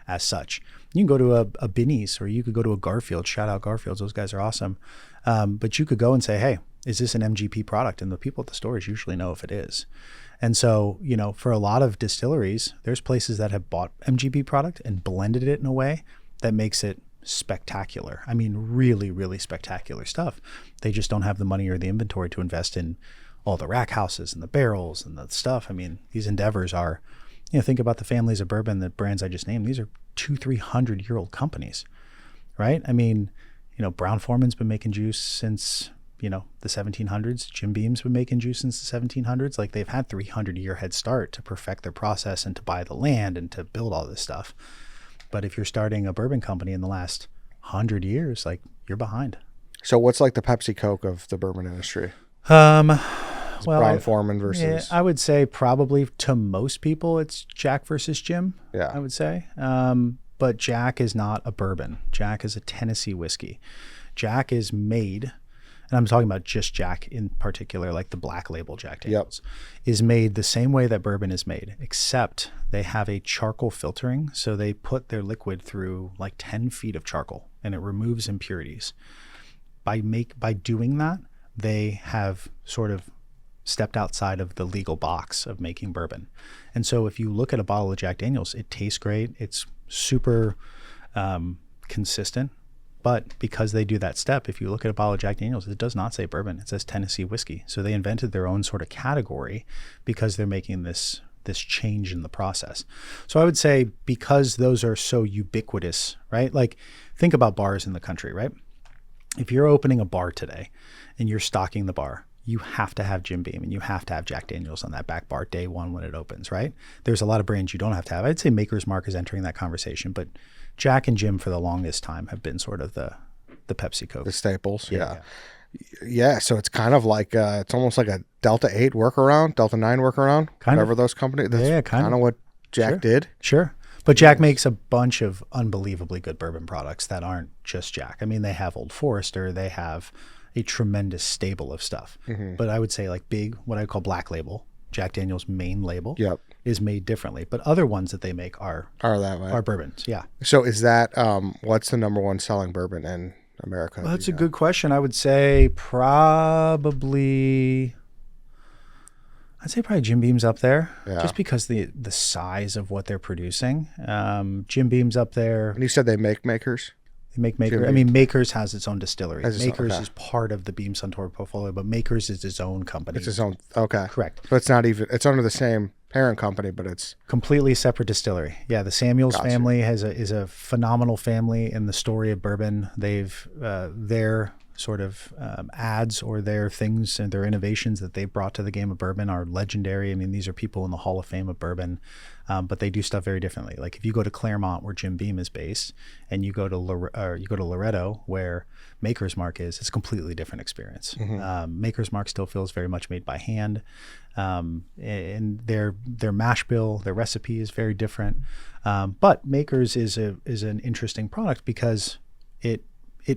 Speaker 2: as such. You can go to a Binny's, or you could go to a Garfield. Shout out Garfields. Those guys are awesome. But you could go and say, hey, is this an MGP product? And the people at the stores usually know if it is. And so, for a lot of distilleries, there's places that have bought MGP product and blended it in a way that makes it spectacular. I mean, really, really spectacular stuff. They just don't have the money or the inventory to invest in all the rack houses and the barrels and the stuff. I mean, these endeavors are, think about the families of bourbon, the brands I just named. These are 200-300-year-old companies, right? I mean, Brown-Forman's been making juice since, the 1700s. Jim Beam's been making juice since the 1700s. Like, they've had 300-year head start to perfect their process and to buy the land and to build all this stuff. But if you're starting a bourbon company in the last 100 years, like, you're behind.
Speaker 1: So what's like the Pepsi Coke of the bourbon industry?
Speaker 2: Well,
Speaker 1: Brown Foreman
Speaker 2: yeah,
Speaker 1: versus.
Speaker 2: I would say probably to most people it's Jack versus Jim.
Speaker 1: Yeah.
Speaker 2: I would say. But Jack is not a bourbon. Jack is a Tennessee whiskey. Jack is made, and I'm talking about just Jack in particular, like the black label Jack Daniels, is made the same way that bourbon is made, except they have a charcoal filtering. So they put their liquid through like 10 feet of charcoal and it removes impurities. By doing that, they have sort of stepped outside of the legal box of making bourbon. And so if you look at a bottle of Jack Daniels, it tastes great. It's super consistent. But because they do that step, if you look at a bottle of Jack Daniels, it does not say bourbon. It says Tennessee whiskey. So they invented their own sort of category because they're making this change in the process. So I would say because those are so ubiquitous, right? Like think about bars in the country, right? If you're opening a bar today and you're stocking the bar, you have to have Jim Beam and you have to have Jack Daniels on that back bar day one when it opens, right? There's a lot of brands you don't have to have. I'd say Maker's Mark is entering that conversation, but Jack and Jim for the longest time have been sort of the Pepsi Coke.
Speaker 1: The staples, yeah. So it's kind of like, it's almost like a Delta 8 workaround, Delta 9 workaround, whatever those companies. That's kind of what Jack did.
Speaker 2: Sure. But Jack makes a bunch of unbelievably good bourbon products that aren't just Jack. I mean, they have Old Forester, they have a tremendous stable of stuff. Mm-hmm. But I would say like big, what I call black label, Jack Daniel's main label is made differently. But other ones that they make are that way. Are bourbons, yeah.
Speaker 1: So is that, what's the number one selling bourbon in America?
Speaker 2: Well, that's a good question. I would say probably Jim Beam's up there, just because the size of what they're producing. Jim Beam's up there.
Speaker 1: And you said they make Makers?
Speaker 2: They make Makers. I mean, Makers has its own distillery. Makers is part of the Beam Suntory portfolio, but Makers is its own company.
Speaker 1: It's its own. Okay,
Speaker 2: correct.
Speaker 1: So it's not even. It's under the same parent company, but it's
Speaker 2: completely separate distillery. Yeah, the Samuels family is a phenomenal family in the story of bourbon. They've their sort of ads or their things and their innovations that they've brought to the game of bourbon are legendary. I mean, these are people in the Hall of Fame of bourbon, but they do stuff very differently. Like if you go to Claremont, where Jim Beam is based, and you go to Loretto, where Maker's Mark is, it's a completely different experience. Mm-hmm. Maker's Mark still feels very much made by hand, and their mash bill, their recipe is very different. But Maker's is an interesting product because it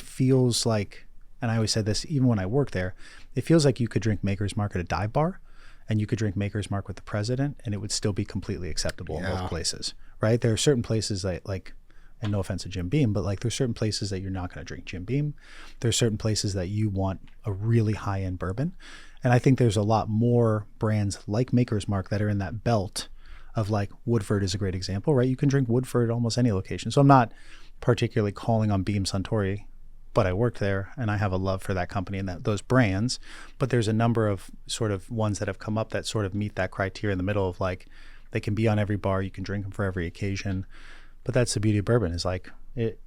Speaker 2: feels like, and I always said this even when I worked there, it feels like you could drink Maker's Mark at a dive bar and you could drink Maker's Mark with the president and it would still be completely acceptable in both places, right? There are certain places that, like, and no offense to Jim Beam, but like there's certain places that you're not going to drink Jim Beam. There's certain places that you want a really high-end bourbon. And I think there's a lot more brands like Maker's Mark that are in that belt of, like, Woodford is a great example, right? You can drink Woodford at almost any location. So I'm not particularly calling on Beam Suntory, but I worked there and I have a love for that company and those brands. But there's a number of sort of ones that have come up that sort of meet that criteria in the middle of, like, they can be on every bar, you can drink them for every occasion. But that's the beauty of bourbon, is like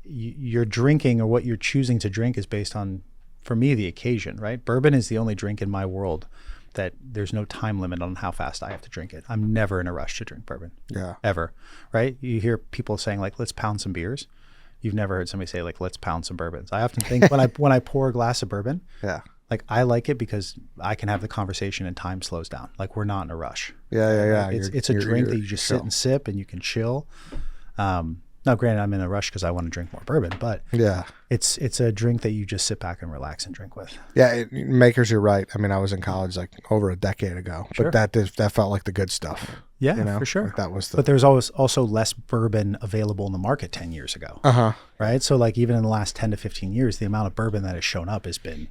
Speaker 2: you're drinking, or what you're choosing to drink is based on, for me, the occasion, right? Bourbon is the only drink in my world that there's no time limit on how fast I have to drink it. I'm never in a rush to drink bourbon. Yeah. Ever. Right? You hear people saying, like, let's pound some beers. You've never heard somebody say, like, let's pound some bourbons. I often think when I pour a glass of bourbon, like, I like it because I can have the conversation and time slows down. Like, we're not in a rush.
Speaker 1: Yeah.
Speaker 2: It's a drink that you just sit and sip and you can chill. Now, granted, I'm in a rush because I want to drink more bourbon, but it's a drink that you just sit back and relax and drink with. Yeah,
Speaker 1: Makers, you're right. I mean, I was in college like over a decade ago, but that felt like the good stuff.
Speaker 2: Yeah, for sure.
Speaker 1: Like that was
Speaker 2: but there's always also less bourbon available in the market 10 years ago. Right? So, like, even in the last 10 to 15 years, the amount of bourbon that has shown up has been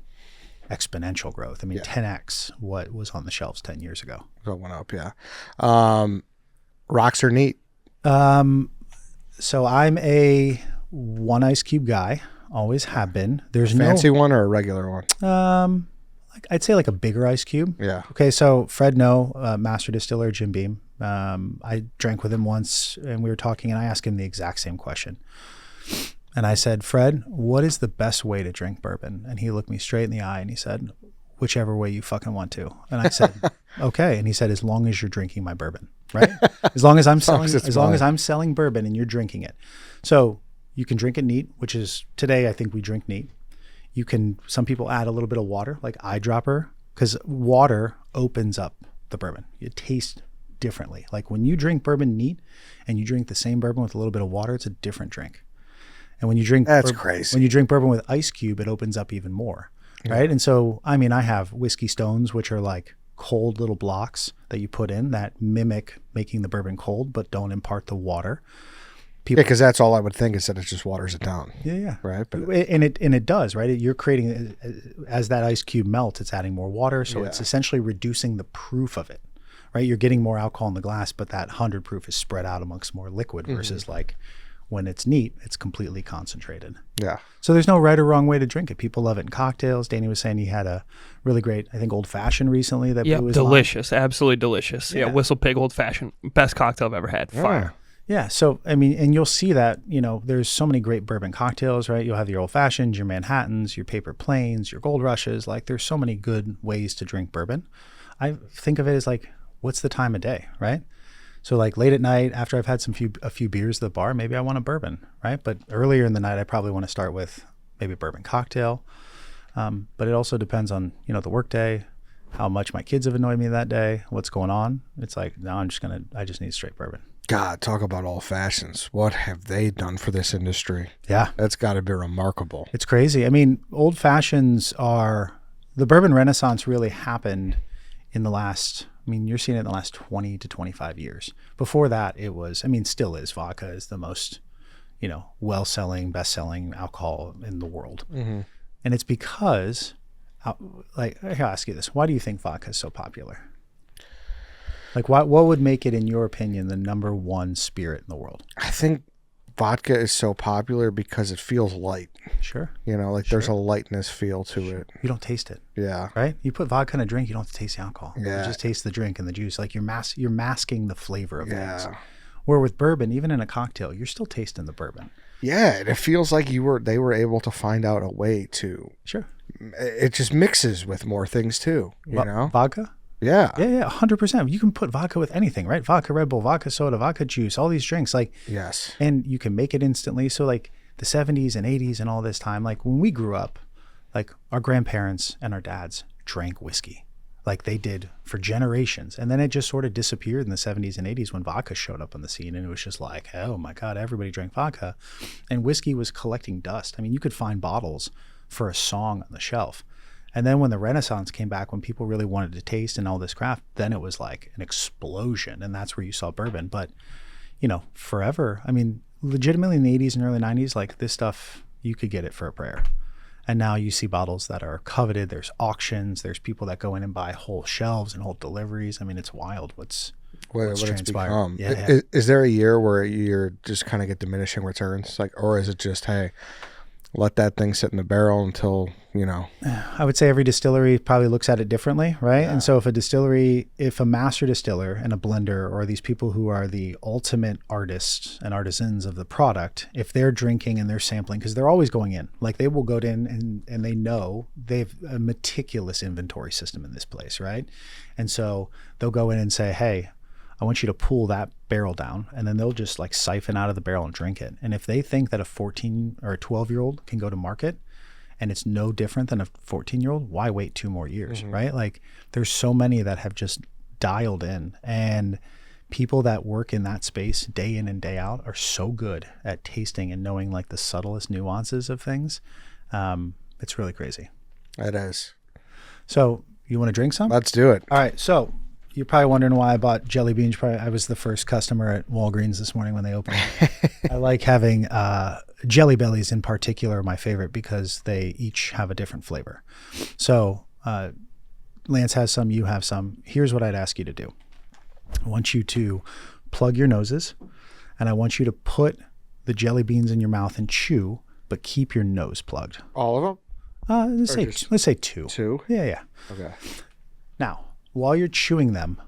Speaker 2: exponential growth. I mean, 10x what was on the shelves 10 years ago.
Speaker 1: So it went up, rocks are neat.
Speaker 2: So I'm a 1 ice cube guy, always have been. There's
Speaker 1: a fancy one or a regular one?
Speaker 2: Like, I'd say like a bigger ice cube.
Speaker 1: Yeah.
Speaker 2: Okay, so Fred master distiller, Jim Beam. I drank with him once and we were talking and I asked him the exact same question. And I said, Fred, what is the best way to drink bourbon? And he looked me straight in the eye and he said, whichever way you fucking want to. And I said, okay. And he said, as long as you're drinking my bourbon, right? As long as I'm selling bourbon and you're drinking it. So you can drink it neat, which is today, I think we drink neat. Some people add a little bit of water, like eyedropper, because water opens up the bourbon. It tastes differently. Like when you drink bourbon neat and you drink the same bourbon with a little bit of water, it's a different drink. And when you drink
Speaker 1: crazy.
Speaker 2: When you drink bourbon with ice cube, it opens up even more, right? And so, I mean, I have whiskey stones, which are like cold little blocks that you put in that mimic making the bourbon cold, but don't impart the water.
Speaker 1: Because that's all I would think is that it just waters it down.
Speaker 2: Yeah.
Speaker 1: Right. But
Speaker 2: it does, right? You're creating, as that ice cube melts, it's adding more water. So it's essentially reducing the proof of it, right? You're getting more alcohol in the glass, but that 100 proof is spread out amongst more liquid versus like when it's neat, it's completely concentrated.
Speaker 1: Yeah.
Speaker 2: So there's no right or wrong way to drink it. People love it in cocktails. Danny was saying he had a really great, I think, old fashioned recently that blew his
Speaker 3: delicious. Absolutely delicious. Yeah. Whistle Pig Old Fashioned. Best cocktail I've ever had. Fire.
Speaker 2: Yeah. So, I mean, and you'll see that, there's so many great bourbon cocktails, right? You'll have your old fashions, your Manhattans, your paper planes, your gold rushes. Like there's so many good ways to drink bourbon. I think of it as like, what's the time of day, right? So like late at night after I've had a few beers at the bar, maybe I want a bourbon, right? But earlier in the night, I probably want to start with maybe a bourbon cocktail. But it also depends on, the work day, how much my kids have annoyed me that day, what's going on. It's like, no, I just need straight bourbon.
Speaker 1: God, talk about old fashions. What have they done for this industry?
Speaker 2: Yeah.
Speaker 1: That's got to be remarkable.
Speaker 2: It's crazy. I mean, old fashions the bourbon renaissance really happened in the last, you're seeing it in the last 20 to 25 years. Before that, it was, still is. Vodka is the most, well-selling, best-selling alcohol in the world. Mm-hmm. And it's because, I'll ask you this. Why do you think vodka is so popular? Like, what would make it, in your opinion, the number one spirit in the world?
Speaker 1: I think vodka is so popular because it feels light.
Speaker 2: Sure.
Speaker 1: There's a lightness feel to it.
Speaker 2: You don't taste it.
Speaker 1: Yeah.
Speaker 2: Right? You put vodka in a drink, you don't have to taste the alcohol.
Speaker 1: Yeah.
Speaker 2: You just taste the drink and the juice. Like you're masking the flavor of things. Where with bourbon, even in a cocktail, you're still tasting the bourbon.
Speaker 1: Yeah, and it feels like they were able to find out a way to.
Speaker 2: Sure.
Speaker 1: It just mixes with more things too. You know.
Speaker 2: Vodka.
Speaker 1: Yeah.
Speaker 2: Yeah, 100%. You can put vodka with anything, right? Vodka Red Bull, vodka soda, vodka juice, all these drinks.
Speaker 1: Yes.
Speaker 2: And you can make it instantly. So like the 70s and 80s and all this time, like when we grew up, like our grandparents and our dads drank whiskey. Like they did for generations. And then it just sort of disappeared in the 70s and 80s when vodka showed up on the scene. And it was just like, oh my God, everybody drank vodka. And whiskey was collecting dust. You could find bottles for a song on the shelf. And then when the Renaissance came back, when people really wanted to taste and all this craft, then it was like an explosion. And that's where you saw bourbon. But, forever, legitimately in the 80s and early 90s, like this stuff, you could get it for a prayer. And now you see bottles that are coveted. There's auctions. There's people that go in and buy whole shelves and whole deliveries. It's wild what's transpired.
Speaker 1: Become.
Speaker 2: Yeah.
Speaker 1: Is there a year where you're just kind of get diminishing returns? Or is it just, hey, let that thing sit in the barrel until,
Speaker 2: I would say every distillery probably looks at it differently, right? Yeah. And so if a master distiller and a blender or these people who are the ultimate artists and artisans of the product, if they're drinking and they're sampling, because they're always going in, like they will go in and they know they've a meticulous inventory system in this place, right? And so they'll go in and say, hey, I want you to pull that barrel down, and then they'll just like siphon out of the barrel and drink it. And if they think that a 14 or a 12-year-old can go to market and it's no different than a 14-year-old, why wait 2 more years, right? Like there's so many that have just dialed in, and people that work in that space day in and day out are so good at tasting and knowing like the subtlest nuances of things. It's really crazy.
Speaker 1: It is.
Speaker 2: So you want to drink some?
Speaker 1: Let's do it.
Speaker 2: All right. So you're probably wondering why I bought jelly beans. I was the first customer at Walgreens this morning when they opened. I like having Jelly Bellies in particular are my favorite because they each have a different flavor. So Lance has some, you have some. Here's what I'd ask you to do. I want you to plug your noses, and I want you to put the jelly beans in your mouth and chew, but keep your nose plugged.
Speaker 1: All of them?
Speaker 2: Let's say 2.
Speaker 1: 2?
Speaker 2: Yeah.
Speaker 1: Okay.
Speaker 2: Now, while you're chewing them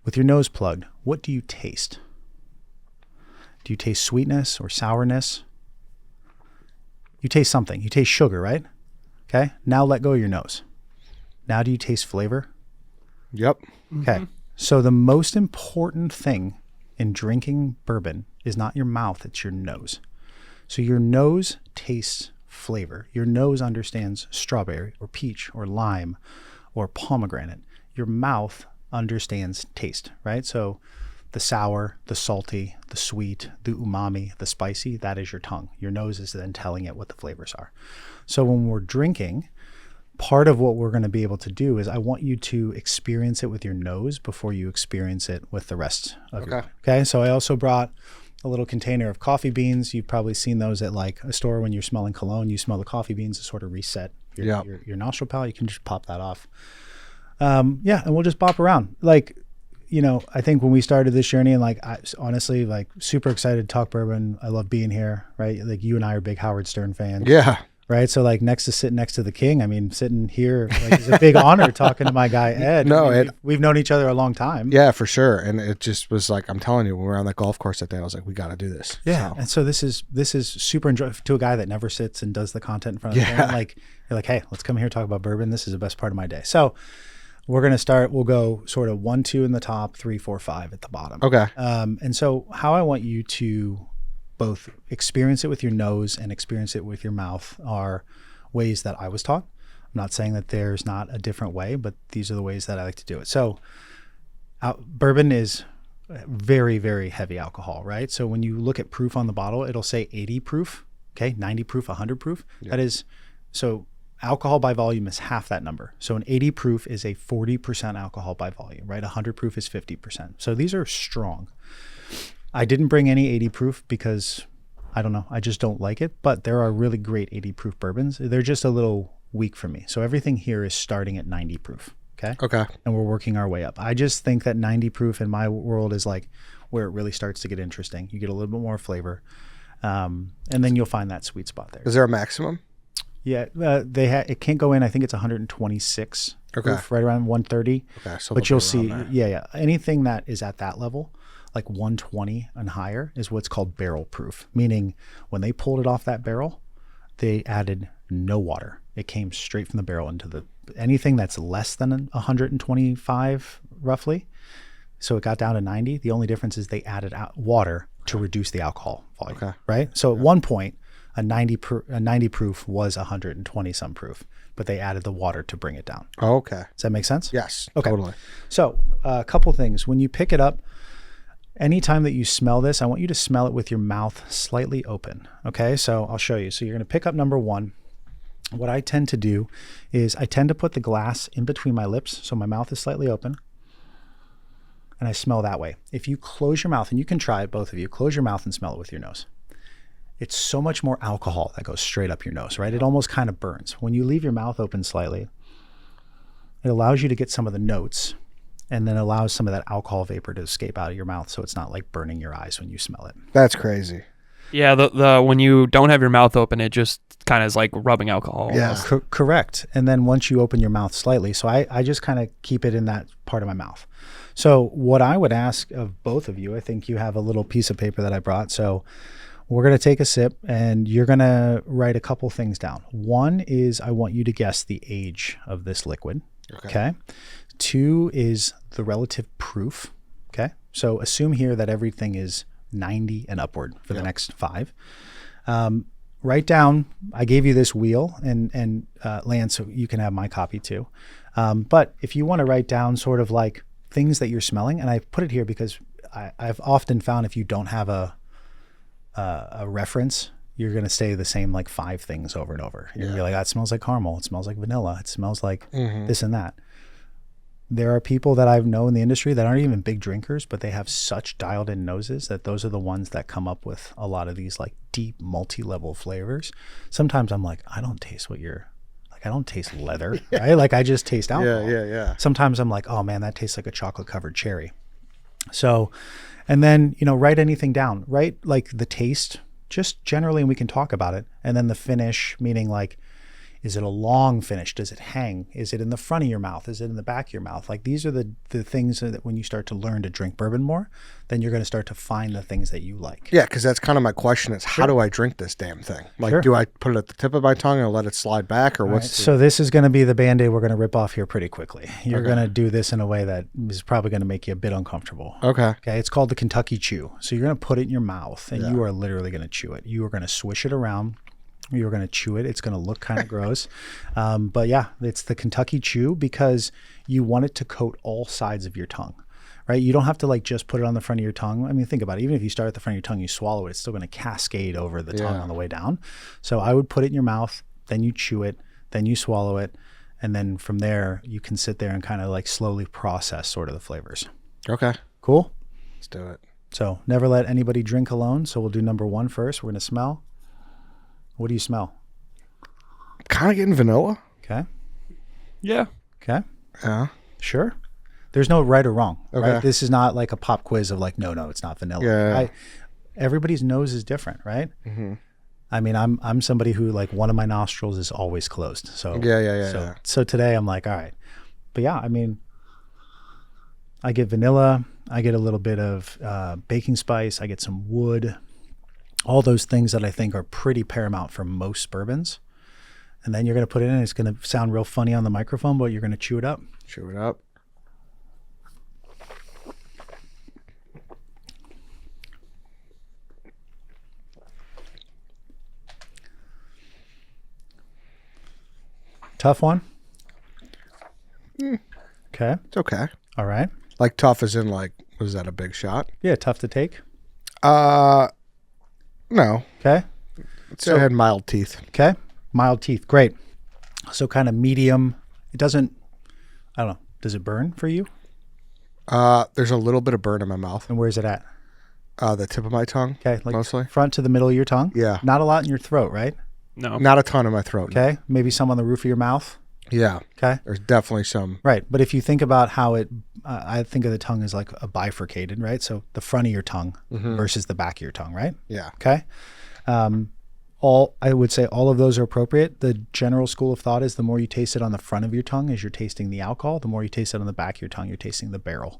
Speaker 2: with your nose plugged, what do you taste? Do you taste sweetness or sourness? You taste something. You taste sugar, right? Okay. Now let go of your nose. Now do you taste flavor?
Speaker 1: Yep.
Speaker 2: Okay. So the most important thing in drinking bourbon is not your mouth, it's your nose. So your nose tastes flavor. Your nose understands strawberry or peach or lime or pomegranate. Your mouth understands taste, right? So the sour, the salty, the sweet, the umami, the spicy, that is your tongue. Your nose is then telling it what the flavors are. So when we're drinking, part of what we're going to be able to do is I want you to experience it with your nose before you experience it with the rest of your. Okay. So I also brought a little container of coffee beans. You've probably seen those at like a store when you're smelling cologne. You smell the coffee beans to sort of reset your nostril palate. You can just pop that off. And we'll just bop around. Like, I think when we started this journey, and like, I honestly, like, super excited to talk bourbon. I love being here, right? Like, you and I are big Howard Stern fans.
Speaker 1: Yeah.
Speaker 2: Right. So like sitting next to the king, I mean, sitting here, like, is a big honor talking to my guy, Ed.
Speaker 1: No,
Speaker 2: I mean, we've known each other a long time.
Speaker 1: Yeah, for sure. And it just was like, I'm telling you, when we were on that golf course that day, I was like, we got to do this.
Speaker 2: Yeah. So. And so this is super enjoyable to a guy that never sits and does the content in front of the camera. Like, you're like, hey, let's come here and talk about bourbon. This is the best part of my day. So we're going to start, we'll go sort of 1, 2 in the top, 3, 4, 5 at the bottom.
Speaker 1: Okay.
Speaker 2: And so how I want you to both experience it with your nose and experience it with your mouth are ways that I was taught. I'm not saying that there's not a different way, but these are the ways that I like to do it. So bourbon is very, very heavy alcohol, right? So when you look at proof on the bottle, it'll say 80 proof, okay, 90 proof, 100 proof. Yeah. That is, so alcohol by volume is half that number. So an 80 proof is a 40% alcohol by volume, right? 100 proof is 50%. So these are strong. I didn't bring any 80 proof because I don't know, I just don't like it, but there are really great 80 proof bourbons. They're just a little weak for me. So everything here is starting at 90 proof. Okay. And we're working our way up. I just think that 90 proof in my world is like where it really starts to get interesting. You get a little bit more flavor. And then you'll find that sweet spot there.
Speaker 1: Is there a maximum?
Speaker 2: Yeah, it can't go in. I think it's 126 proof, right around 130.
Speaker 1: Okay, so
Speaker 2: but you'll see, anything that is at that level, like 120 and higher, is what's called barrel proof. Meaning, when they pulled it off that barrel, they added no water. It came straight from the barrel into anything that's less than 125, roughly. So it got down to 90. The only difference is they added water to reduce the alcohol volume. Right. So at one point, a 90 proof was 120 some proof, but they added the water to bring it down.
Speaker 1: Oh, okay.
Speaker 2: Does that make sense?
Speaker 1: Yes,
Speaker 2: okay.
Speaker 1: Totally.
Speaker 2: So a couple things. When you pick it up, anytime that you smell this, I want you to smell it with your mouth slightly open. Okay, so I'll show you. So you're going to pick up number 1. What I tend to do is I tend to put the glass in between my lips, so my mouth is slightly open, and I smell that way. If you close your mouth, and you can try it, both of you, close your mouth and smell it with your nose. It's so much more alcohol that goes straight up your nose, right? It almost kind of burns. When you leave your mouth open slightly, it allows you to get some of the notes, and then allows some of that alcohol vapor to escape out of your mouth, so it's not like burning your eyes when you smell it.
Speaker 1: That's crazy.
Speaker 3: Yeah, the when you don't have your mouth open, it just kind of is like rubbing alcohol.
Speaker 1: Yeah,
Speaker 2: correct. And then once you open your mouth slightly, so I just kind of keep it in that part of my mouth. So what I would ask of both of you, I think you have a little piece of paper that I brought. So we're going to take a sip, and you're going to write a couple things down. 1 is I want you to guess the age of this liquid. Okay. 2 is the relative proof. Okay. So assume here that everything is 90 and upward for the next 5. Write down, I gave you this wheel, and Lance, so you can have my copy too. But if you want to write down sort of like things that you're smelling, and I put it here because I've often found if you don't have a reference, you're going to say the same like 5 things over and over. You're going to be like, that smells like caramel. It smells like vanilla. It smells like this and that. There are people that I know in the industry that aren't even big drinkers, but they have such dialed in noses that those are the ones that come up with a lot of these like deep multi-level flavors. Sometimes I'm like, I don't taste I don't taste leather, right? Like I just taste alcohol.
Speaker 1: Yeah.
Speaker 2: Sometimes I'm like, oh man, that tastes like a chocolate covered cherry. So, and then, write anything down, write like the taste just generally, and we can talk about it. And then the finish, meaning like, is it a long finish? Does it hang? Is it in the front of your mouth? Is it in the back of your mouth? Like these are the things that when you start to learn to drink bourbon more, then you're going to start to find the things that you like.
Speaker 1: Yeah, because that's kind of my question is how do I drink this damn thing? Like, do I put it at the tip of my tongue and let it slide back, or what's
Speaker 2: So this is going to be the Band-Aid we're going to rip off here pretty quickly. You're going to do this in a way that is probably going to make you a bit uncomfortable.
Speaker 1: Okay.
Speaker 2: It's called the Kentucky Chew. So you're going to put it in your mouth, and you are literally going to chew it. You are going to swish it around. You're going to chew it. It's going to look kind of gross. But yeah, it's the Kentucky Chew because you want it to coat all sides of your tongue, right? You don't have to like just put it on the front of your tongue. I mean, think about it. Even if you start at the front of your tongue, you swallow it, it's still going to cascade over the tongue on the way down. So I would put it in your mouth, then you chew it, then you swallow it. And then from there, you can sit there and kind of like slowly process sort of the flavors.
Speaker 1: Okay.
Speaker 2: Cool?
Speaker 1: Let's do it.
Speaker 2: So never let anybody drink alone. So we'll do number 1 first. We're going to smell. What do you smell?
Speaker 1: Kind of getting vanilla.
Speaker 2: Okay.
Speaker 3: Yeah.
Speaker 2: Okay.
Speaker 1: Yeah.
Speaker 2: Sure. There's no right or wrong.
Speaker 1: Okay.
Speaker 2: Right? This is not like a pop quiz of like, no, it's not vanilla.
Speaker 1: Yeah.
Speaker 2: Everybody's nose is different, right?
Speaker 1: Mm-hmm.
Speaker 2: I mean, I'm somebody who like one of my nostrils is always closed. So So today I'm like, all right. But yeah, I mean, I get vanilla. I get a little bit of baking spice. I get some wood. All those things that I think are pretty paramount for most bourbons. And then you're going to put it in. It's going to sound real funny on the microphone, but you're going to chew it up.
Speaker 1: Chew it up.
Speaker 2: Tough one? Okay.
Speaker 1: It's okay.
Speaker 2: All right.
Speaker 1: Like tough as in like, was that a big shot?
Speaker 2: Yeah, tough to take.
Speaker 1: No.
Speaker 2: Okay.
Speaker 1: So I had mild teeth.
Speaker 2: Okay. Mild teeth. Great. So kind of medium. It doesn't, I don't know. Does it burn for you?
Speaker 1: There's a little bit of burn in my mouth.
Speaker 2: And where's it at?
Speaker 1: The tip of my tongue.
Speaker 2: Okay. Like
Speaker 1: mostly.
Speaker 2: Front to the middle of your tongue?
Speaker 1: Yeah.
Speaker 2: Not a lot in your throat, right?
Speaker 3: No.
Speaker 1: Not a ton in my throat.
Speaker 2: Okay. Maybe some on the roof of your mouth?
Speaker 1: Yeah.
Speaker 2: Okay.
Speaker 1: There's definitely some.
Speaker 2: Right. But if you think about how it, I think of the tongue as like a bifurcated, right? So the front of your tongue versus the back of your tongue, right?
Speaker 1: Yeah.
Speaker 2: Okay. I would say all of those are appropriate. The general school of thought is the more you taste it on the front of your tongue as you're tasting the alcohol, the more you taste it on the back of your tongue, you're tasting the barrel.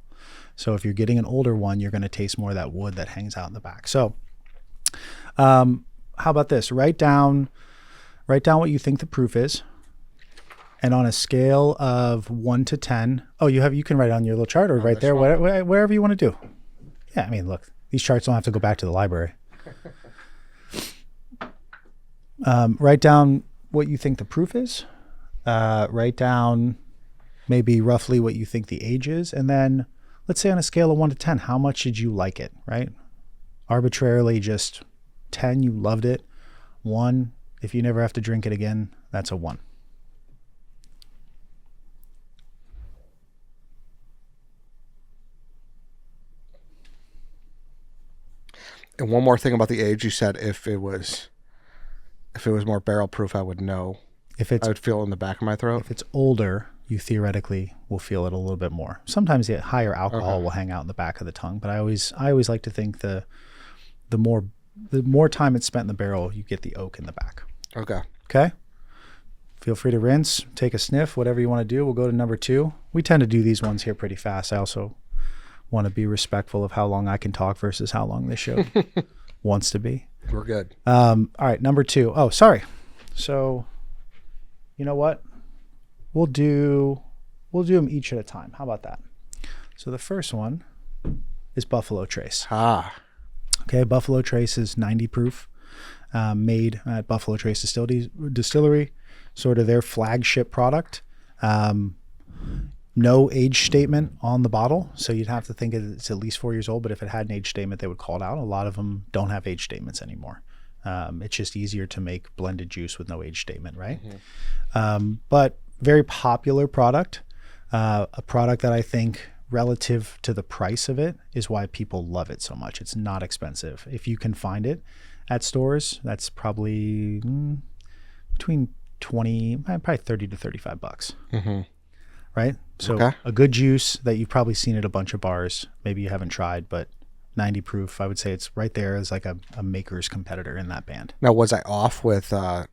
Speaker 2: So if you're getting an older one, you're going to taste more of that wood that hangs out in the back. So how about this? Write down what you think the proof is. And on a scale of 1 to 10, you can write it on your little chart or right there, wherever you want to do. Yeah, I mean, look, these charts don't have to go back to the library. Write down what you think the proof is. Write down maybe roughly what you think the age is. And then let's say on a scale of 1 to 10, how much did you like it, right? Arbitrarily just 10, you loved it. 1, if you never have to drink it again, that's a 1.
Speaker 1: And one more thing about the age, you said if it was more barrel proof, I would know. I would feel it in the back of my throat.
Speaker 2: If it's older, you theoretically will feel it a little bit more. Sometimes the higher alcohol will hang out in the back of the tongue, but I always like to think the more time it's spent in the barrel, you get the oak in the back.
Speaker 1: Okay.
Speaker 2: Okay. Feel free to rinse, take a sniff, whatever you want to do. We'll go to number 2. We tend to do these ones here pretty fast. I also want to be respectful of how long I can talk versus how long this show wants to be.
Speaker 1: We're good.
Speaker 2: All right, number 2. Oh, sorry. So, you know what? We'll do them each at a time. How about that? So the first one is Buffalo Trace. Okay, Buffalo Trace is 90 proof, made at Buffalo Trace Distillery, sort of their flagship product. No age statement on the bottle, so you'd have to think it's at least 4 years old, but if it had an age statement, they would call it out. A lot of them don't have age statements anymore. It's just easier to make blended juice with no age statement, right? But very popular product, a product that I think relative to the price of it is why people love it so much. It's not expensive. If you can find it at stores, that's probably between 20, probably 30 to 35 bucks. Right? So a good juice that you've probably seen at a bunch of bars. Maybe you haven't tried, but 90 proof, I would say it's right there as like a maker's competitor in that band.
Speaker 1: Now, was I off with, well,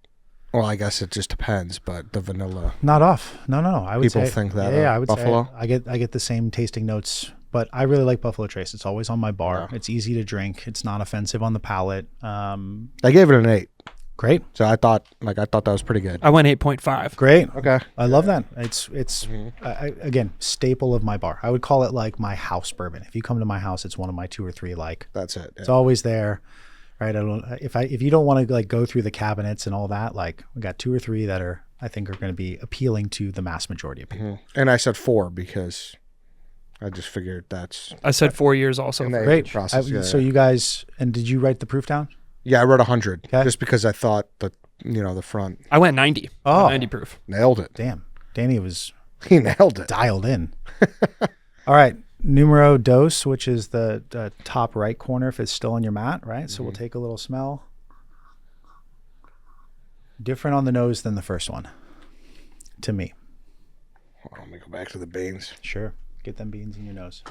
Speaker 1: I guess it just depends, but the vanilla.
Speaker 2: Not off. No. I would
Speaker 1: People
Speaker 2: say,
Speaker 1: think that
Speaker 2: I would
Speaker 1: Buffalo?
Speaker 2: say I get the same tasting notes, but I really like Buffalo Trace. It's always on my bar. Yeah. It's easy to drink. It's not offensive on the palate.
Speaker 1: I gave it an 8.
Speaker 2: Great.
Speaker 1: So I thought that was pretty good.
Speaker 3: I went 8.5.
Speaker 2: Great.
Speaker 1: Okay.
Speaker 2: I love that. It's again, staple of my bar. I would call it like my house bourbon. If you come to my house, it's one of my 2 or 3 like.
Speaker 1: That's it. Yeah.
Speaker 2: It's always there. right? If you don't want to like go through the cabinets and all that, like we got 2 or 3 that I think are going to be appealing to the mass majority of people.
Speaker 1: And I said 4 because I just figured that's
Speaker 3: I said 4 years also.
Speaker 1: in the
Speaker 2: Great.
Speaker 1: aging process.
Speaker 2: So you guys, and did you write the proof down?
Speaker 1: Yeah, I wrote 100
Speaker 2: Okay.
Speaker 1: just because I thought that, the front
Speaker 3: I went 90.
Speaker 2: Oh.
Speaker 3: 90 proof.
Speaker 1: nailed it.
Speaker 2: Damn, Danny was
Speaker 1: He nailed it.
Speaker 2: dialed in. All right, numero dos, which is the top right corner if it's still on your mat, right? So we'll take a little smell. Different on the nose than the first one, to me.
Speaker 1: Hold on, let me go back to the beans.
Speaker 2: Sure, get them beans in your nose.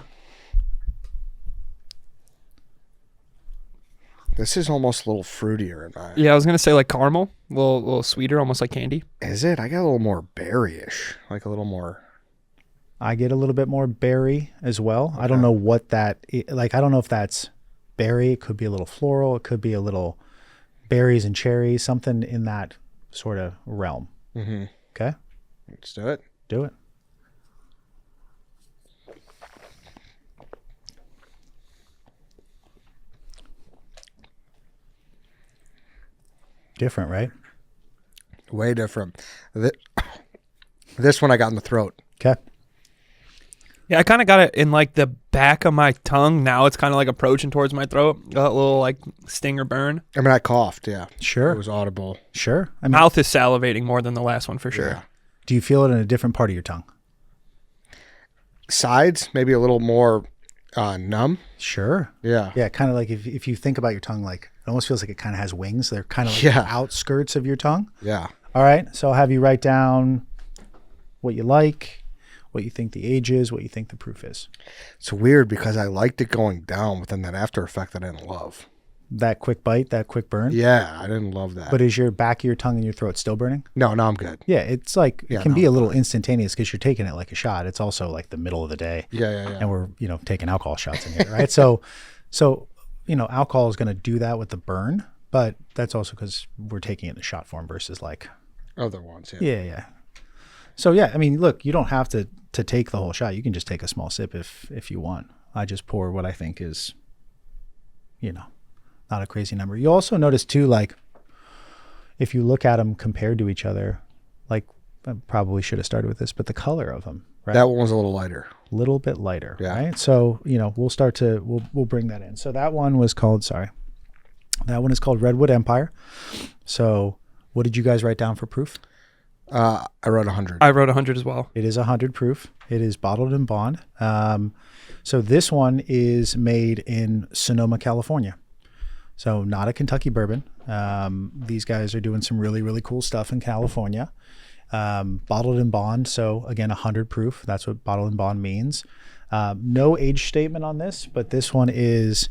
Speaker 1: This is almost a little fruitier in my.
Speaker 3: Yeah, I was gonna say like caramel, a little sweeter, almost like candy.
Speaker 1: Is it? I got a little more berry-ish, like a little more.
Speaker 2: I get a little bit more berry as well. I don't know what that like. I don't know if that's berry. It could be a little floral. It could be a little berries and cherries, something in that sort of realm.
Speaker 1: Mm-hmm.
Speaker 2: Okay,
Speaker 1: Let's do it.
Speaker 2: do it. Different, right?
Speaker 1: Way different. This one I got in the throat.
Speaker 2: Okay.
Speaker 3: Yeah, I kind of got it in like the back of my tongue. Now it's kind of like approaching towards my throat. Got a little like sting or burn.
Speaker 1: I mean, I coughed. Yeah,
Speaker 2: Sure.
Speaker 1: it was audible.
Speaker 2: Sure. I mean,
Speaker 3: Mouth is salivating more than the last one for sure.
Speaker 1: Yeah.
Speaker 2: do you feel it in a different part of your tongue?
Speaker 1: Sides maybe a little more numb.
Speaker 2: Sure.
Speaker 1: Yeah.
Speaker 2: Yeah, kind of like if you think about your tongue, like it almost feels like it kind of has wings. They're kind of like
Speaker 1: Yeah.
Speaker 2: the outskirts of your tongue.
Speaker 1: Yeah.
Speaker 2: All right. So I'll have you write down what you like, what you think the age is, what you think the proof is.
Speaker 1: It's weird because I liked it going down, but then that after effect I didn't love.
Speaker 2: That quick bite, that quick burn.
Speaker 1: Yeah, I didn't love that.
Speaker 2: But is your back of your tongue and your throat still burning?
Speaker 1: no, I'm good.
Speaker 2: Yeah, it's like
Speaker 1: Yeah,
Speaker 2: it can
Speaker 1: no,
Speaker 2: be a
Speaker 1: I'm
Speaker 2: little instantaneous because you're taking it like a shot. It's also like the middle of the day.
Speaker 1: Yeah.
Speaker 2: And we're taking alcohol shots in here, right? so alcohol is going to do that with the burn, but that's also because we're taking it in a shot form versus like
Speaker 1: Other ones. Yeah.
Speaker 2: yeah. So yeah, I mean, look, you don't have to take the whole shot. You can just take a small sip if you want. I just pour what I think is, not a crazy number. You also notice too, like if you look at them compared to each other, like I probably should have started with this, but the color of them, right?
Speaker 1: That one was a little lighter.
Speaker 2: Little bit lighter,
Speaker 1: Yeah.
Speaker 2: right? So, we'll bring that in. So that one is called Redwood Empire. So what did you guys write down for proof?
Speaker 1: I wrote 100.
Speaker 3: I wrote 100 as well.
Speaker 2: It is 100 proof. It is bottled in bond. So this one is made in Sonoma, California. So not a Kentucky bourbon. These guys are doing some really, really cool stuff in California. Bottled in bond. So again, 100 proof. That's what bottled in bond means. No age statement on this, but this one is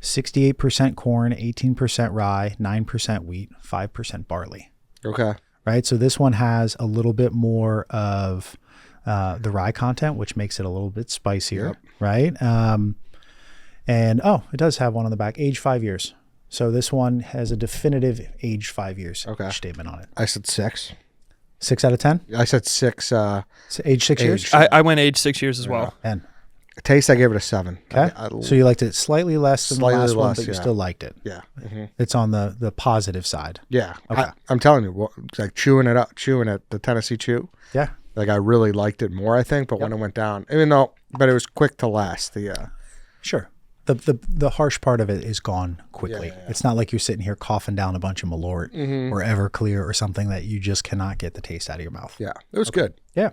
Speaker 2: 68% corn, 18% rye, 9% wheat, 5% barley.
Speaker 1: Okay.
Speaker 2: Right. So this one has a little bit more of the rye content, which makes it a little bit spicier.
Speaker 1: Yep.
Speaker 2: Right. And it does have one on the back, age 5 years. So this one has a definitive age 5 years statement on it.
Speaker 1: I said 6.
Speaker 2: 6 out of 10?
Speaker 1: I said 6.
Speaker 2: So age 6 years?
Speaker 1: Age.
Speaker 3: I went age 6 years as well.
Speaker 2: And
Speaker 1: Taste, I gave it a 7.
Speaker 2: okay. So you liked it slightly less than
Speaker 1: Slightly
Speaker 2: the last one,
Speaker 1: less,
Speaker 2: but you
Speaker 1: yeah.
Speaker 2: still liked it.
Speaker 1: Yeah. Mm-hmm.
Speaker 2: It's on the positive side.
Speaker 1: Yeah.
Speaker 2: Okay.
Speaker 1: I'm telling you, it's like chewing it the Tennessee Chew.
Speaker 2: Yeah.
Speaker 1: Like I really liked it more, I think, but when it went down, but it was quick to last.
Speaker 2: Sure. The harsh part of it is gone quickly.
Speaker 1: Yeah.
Speaker 2: It's not like you're sitting here coughing down a bunch of Malort or Everclear or something that you just cannot get the taste out of your mouth.
Speaker 1: Yeah. It was good.
Speaker 2: Yeah.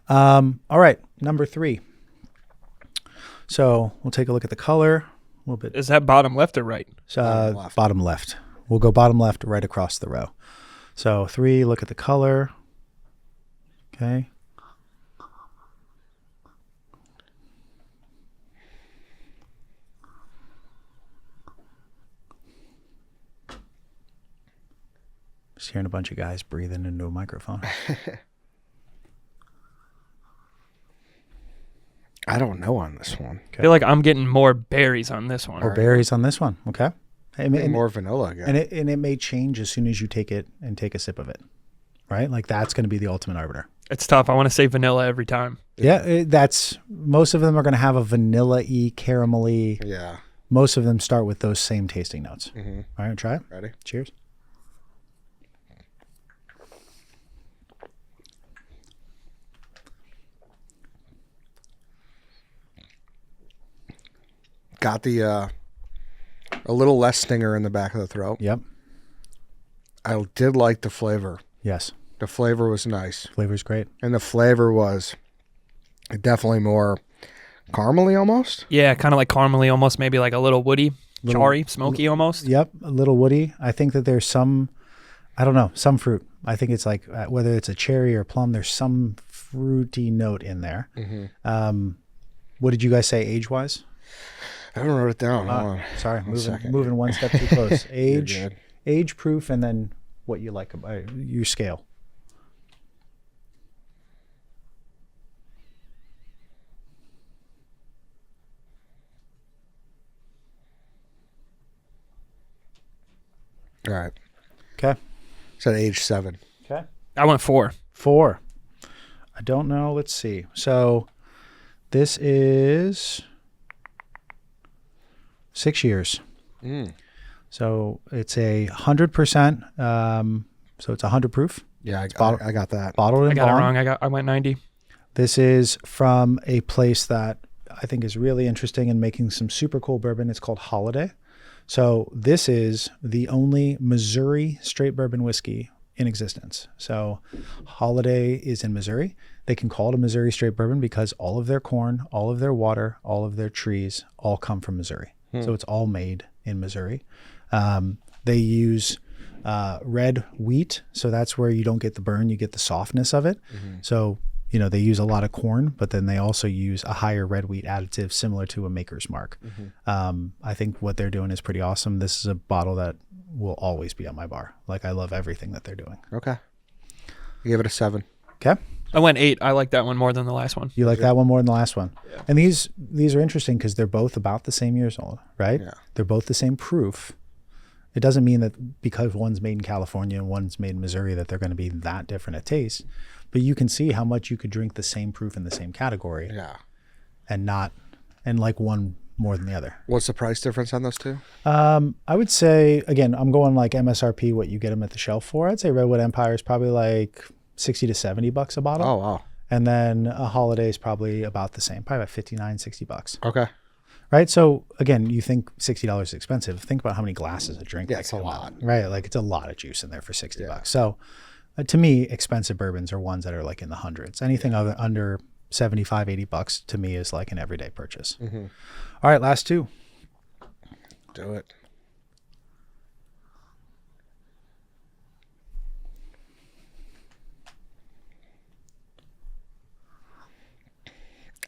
Speaker 2: All right. Number 3. So we'll take a look at the color a little bit.
Speaker 3: Is that bottom left or right?
Speaker 1: Bottom left.
Speaker 2: Bottom left. We'll go bottom left right across the row. So 3, look at the color. Okay. Just hearing a bunch of guys breathing into a microphone.
Speaker 1: I don't know on this one.
Speaker 3: I feel like I'm getting more berries on this one.
Speaker 2: Or berries on this one. Okay. And,
Speaker 1: More vanilla again.
Speaker 2: and it may change as soon as you take it and take a sip of it. Right? Like that's going to be the ultimate arbiter.
Speaker 3: It's tough. I want to say vanilla every time.
Speaker 2: Yeah, that's most of them are going to have a vanilla-y, caramelly,
Speaker 1: Yeah.
Speaker 2: most of them start with those same tasting notes.
Speaker 1: Mm-hmm.
Speaker 2: All right, try it.
Speaker 1: Ready?
Speaker 2: Cheers.
Speaker 1: Got the a little less stinger in the back of the throat.
Speaker 2: Yep.
Speaker 1: I did like the flavor.
Speaker 2: Yes.
Speaker 1: The flavor was nice.
Speaker 2: Flavor's great.
Speaker 1: And the flavor was definitely more caramely almost.
Speaker 3: Yeah, kind of like caramely, almost maybe like a little woody, charry, smoky almost.
Speaker 2: Yep, a little woody. I think that there's some, I don't know, some fruit. I think it's like whether it's a cherry or plum, there's some fruity note in there.
Speaker 1: Mm-hmm.
Speaker 2: What did you guys say age-wise?
Speaker 1: I haven't wrote it down. Hold on.
Speaker 2: Sorry,
Speaker 1: second.
Speaker 2: moving one step too close.
Speaker 1: You're
Speaker 2: Age,
Speaker 1: good.
Speaker 2: age proof, and then what you like about your scale.
Speaker 1: All right.
Speaker 2: Okay.
Speaker 1: Said age 7.
Speaker 2: Okay.
Speaker 3: I went 4.
Speaker 2: 4. I don't know. Let's see. So this is 6 years.
Speaker 1: Mm.
Speaker 2: So it's 100%. So it's 100 proof.
Speaker 1: Yeah,
Speaker 2: bottled-
Speaker 1: I got that.
Speaker 2: Bottled in
Speaker 3: I got it
Speaker 2: bond.
Speaker 3: wrong. I went 90.
Speaker 2: This is from a place that I think is really interesting in making some super cool bourbon. It's called Holladay. So this is the only Missouri straight bourbon whiskey in existence. So Holladay is in Missouri. They can call it a Missouri straight bourbon because all of their corn, all of their water, all of their trees all come from Missouri. So it's all made in Missouri. They use red wheat. So that's where you don't get the burn, you get the softness of it. So, you know, they use a lot of corn, but then they also use a higher red wheat additive similar to a Maker's Mark. I think what they're doing is pretty awesome. This is a bottle that will always be at my bar. Like, I love everything that they're doing.
Speaker 1: Okay. I gave it a 7.
Speaker 2: Okay.
Speaker 3: I went 8. I like that one more than the last one.
Speaker 2: You like that one more than the last one. Yeah. And these are interesting because they're both about the same years old, right?
Speaker 1: Yeah.
Speaker 2: They're both the same proof. It doesn't mean that because one's made in California and one's made in Missouri that they're going to be that different at taste. But you can see how much you could drink the same proof in the same category
Speaker 1: Yeah.
Speaker 2: and like one more than the other.
Speaker 1: What's the price difference on those two?
Speaker 2: I would say, again, I'm going like MSRP, what you get them at the shelf for. I'd say Redwood Empire is probably like $60 to $70 a bottle.
Speaker 1: Oh, wow.
Speaker 2: And then a Holladay is probably about the same, probably about $59-$60.
Speaker 1: Okay.
Speaker 2: Right. So again, you think $60 is expensive. Think about how many glasses of drink.
Speaker 1: Yeah,
Speaker 2: that
Speaker 1: it's a
Speaker 2: come
Speaker 1: lot.
Speaker 2: out, right? Like it's a lot of juice in there for $60. So to me, expensive bourbons are ones that are like in the hundreds. Anything under $75-$80 to me is like an everyday purchase. All right, last two.
Speaker 1: Do it.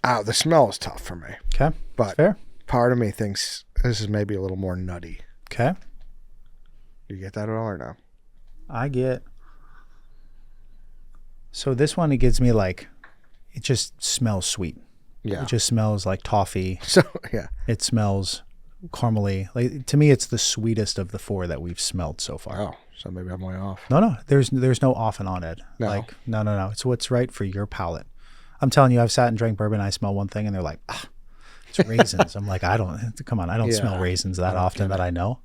Speaker 1: Oh, the smell is tough for me.
Speaker 2: Okay.
Speaker 1: But
Speaker 2: Fair.
Speaker 1: part of me thinks this is maybe a little more nutty.
Speaker 2: Okay.
Speaker 1: Do you get that at all or no?
Speaker 2: I get. So this one, it gives me like, it just smells sweet.
Speaker 1: Yeah.
Speaker 2: It just smells like toffee.
Speaker 1: So, yeah.
Speaker 2: It smells caramely. Like, to me, it's the sweetest of the 4 that we've smelled so far.
Speaker 1: Oh, so maybe I'm way off.
Speaker 2: No, there's no off and on, Ed.
Speaker 1: No.
Speaker 2: Like, no. It's what's right for your palate. I'm telling you, I've sat and drank bourbon, I smell one thing, and they're like, it's raisins. I'm like, come on, I don't smell raisins that often that I know.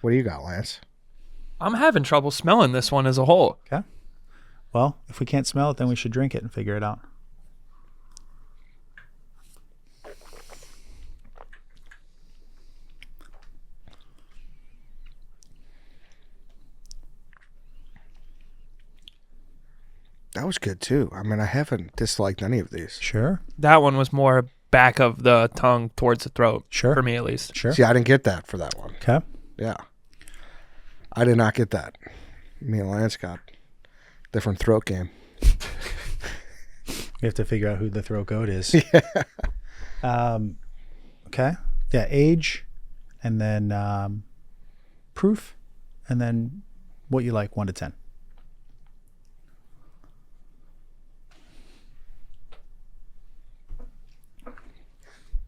Speaker 1: What do you got, Lance?
Speaker 3: I'm having trouble smelling this one as a whole.
Speaker 2: Okay. Well, if we can't smell it, then we should drink it and figure it out.
Speaker 1: That was good too. I mean, I haven't disliked any of these.
Speaker 2: Sure.
Speaker 3: That one was more back of the tongue towards the throat.
Speaker 2: Sure.
Speaker 3: For me, at least.
Speaker 2: Sure.
Speaker 1: See, I didn't get that for that one.
Speaker 2: Okay.
Speaker 1: Yeah. I did not get that. Me and Lance got different throat game.
Speaker 2: We have to figure out who the throat goat is.
Speaker 1: Yeah.
Speaker 2: Okay. Yeah. Age, and then proof, and then what you like, 1 to 10.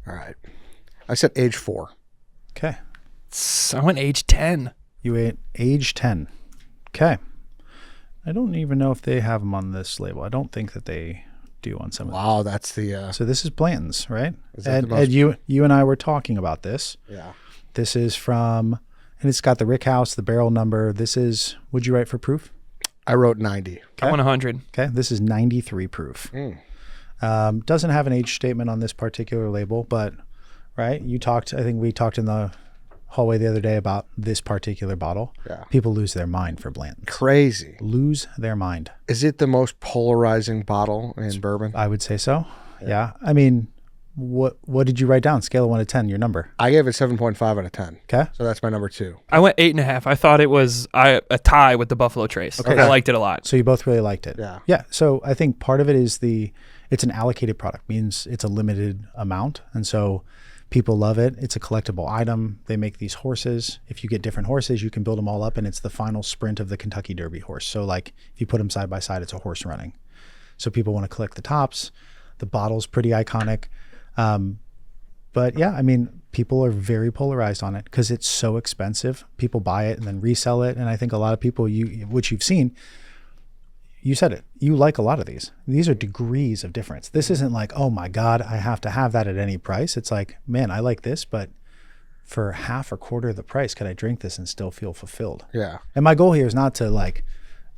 Speaker 1: All right. I said age 4.
Speaker 2: Okay.
Speaker 3: I went age 10.
Speaker 2: You ate age 10. Okay. I don't even know if they have them on this label. I don't think that they do on some of them.
Speaker 1: Wow, that's the
Speaker 2: So this is Blanton's, right?
Speaker 1: Is that
Speaker 2: Ed,
Speaker 1: the most-
Speaker 2: Ed, you and I were talking about this.
Speaker 1: yeah.
Speaker 2: This is from, and it's got the rick house, the barrel number. This is, what'd you write for proof?
Speaker 1: I wrote 90.
Speaker 3: I want 100.
Speaker 2: Okay, this is 93 proof. Doesn't have an age statement on this particular label, but right, I think we talked in the hallway the other day about this particular bottle.
Speaker 1: Yeah.
Speaker 2: People lose their mind for Blanton's.
Speaker 1: Crazy.
Speaker 2: Lose their mind.
Speaker 1: Is it the most polarizing bottle in bourbon?
Speaker 2: I would say so. Yeah. I mean, what did you write down? Scale of 1 to 10, your number.
Speaker 1: I gave it 7.5 out of 10.
Speaker 2: Okay.
Speaker 1: So that's my number 2.
Speaker 3: I went 8.5. I thought it was a tie with the Buffalo Trace.
Speaker 2: Okay.
Speaker 3: I liked it a lot.
Speaker 2: So you both really liked it.
Speaker 1: Yeah.
Speaker 2: Yeah. So I think part of it is it's an allocated product, means it's a limited amount. And so people love it. It's a collectible item. They make these horses. If you get different horses, you can build them all up, and it's the final sprint of the Kentucky Derby horse. So like if you put them side by side, it's a horse running. So people want to collect the tops. The bottle's pretty iconic. But yeah, I mean, people are very polarized on it because it's so expensive. People buy it and then resell it. And I think a lot of people, which you've seen, you said it, you like a lot of these. These are degrees of difference. This isn't like, oh my God, I have to have that at any price. It's like, man, I like this, but for half or quarter of the price, could I drink this and still feel fulfilled?
Speaker 1: Yeah.
Speaker 2: And my goal here is not to like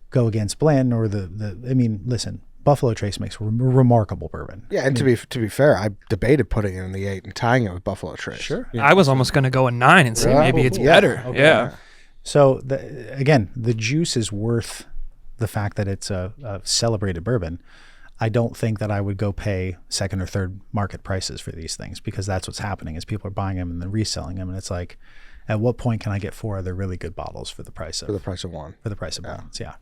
Speaker 2: go against Blanton or I mean, listen, Buffalo Trace makes remarkable bourbon.
Speaker 1: Yeah, and to be fair, I debated putting it in the 8 and tying it with Buffalo Trace.
Speaker 2: Sure.
Speaker 3: I was almost going to go a 9 and say maybe it's better.
Speaker 2: Okay.
Speaker 3: Yeah.
Speaker 2: So again, the juice is worth the fact that it's a celebrated bourbon. I don't think that I would go pay second or third market prices for these things, because that's what's happening is people are buying them and then reselling them. And it's like, at what point can I get 4 other really good bottles for the price of
Speaker 1: one?
Speaker 2: For the price of Blanton's, yeah.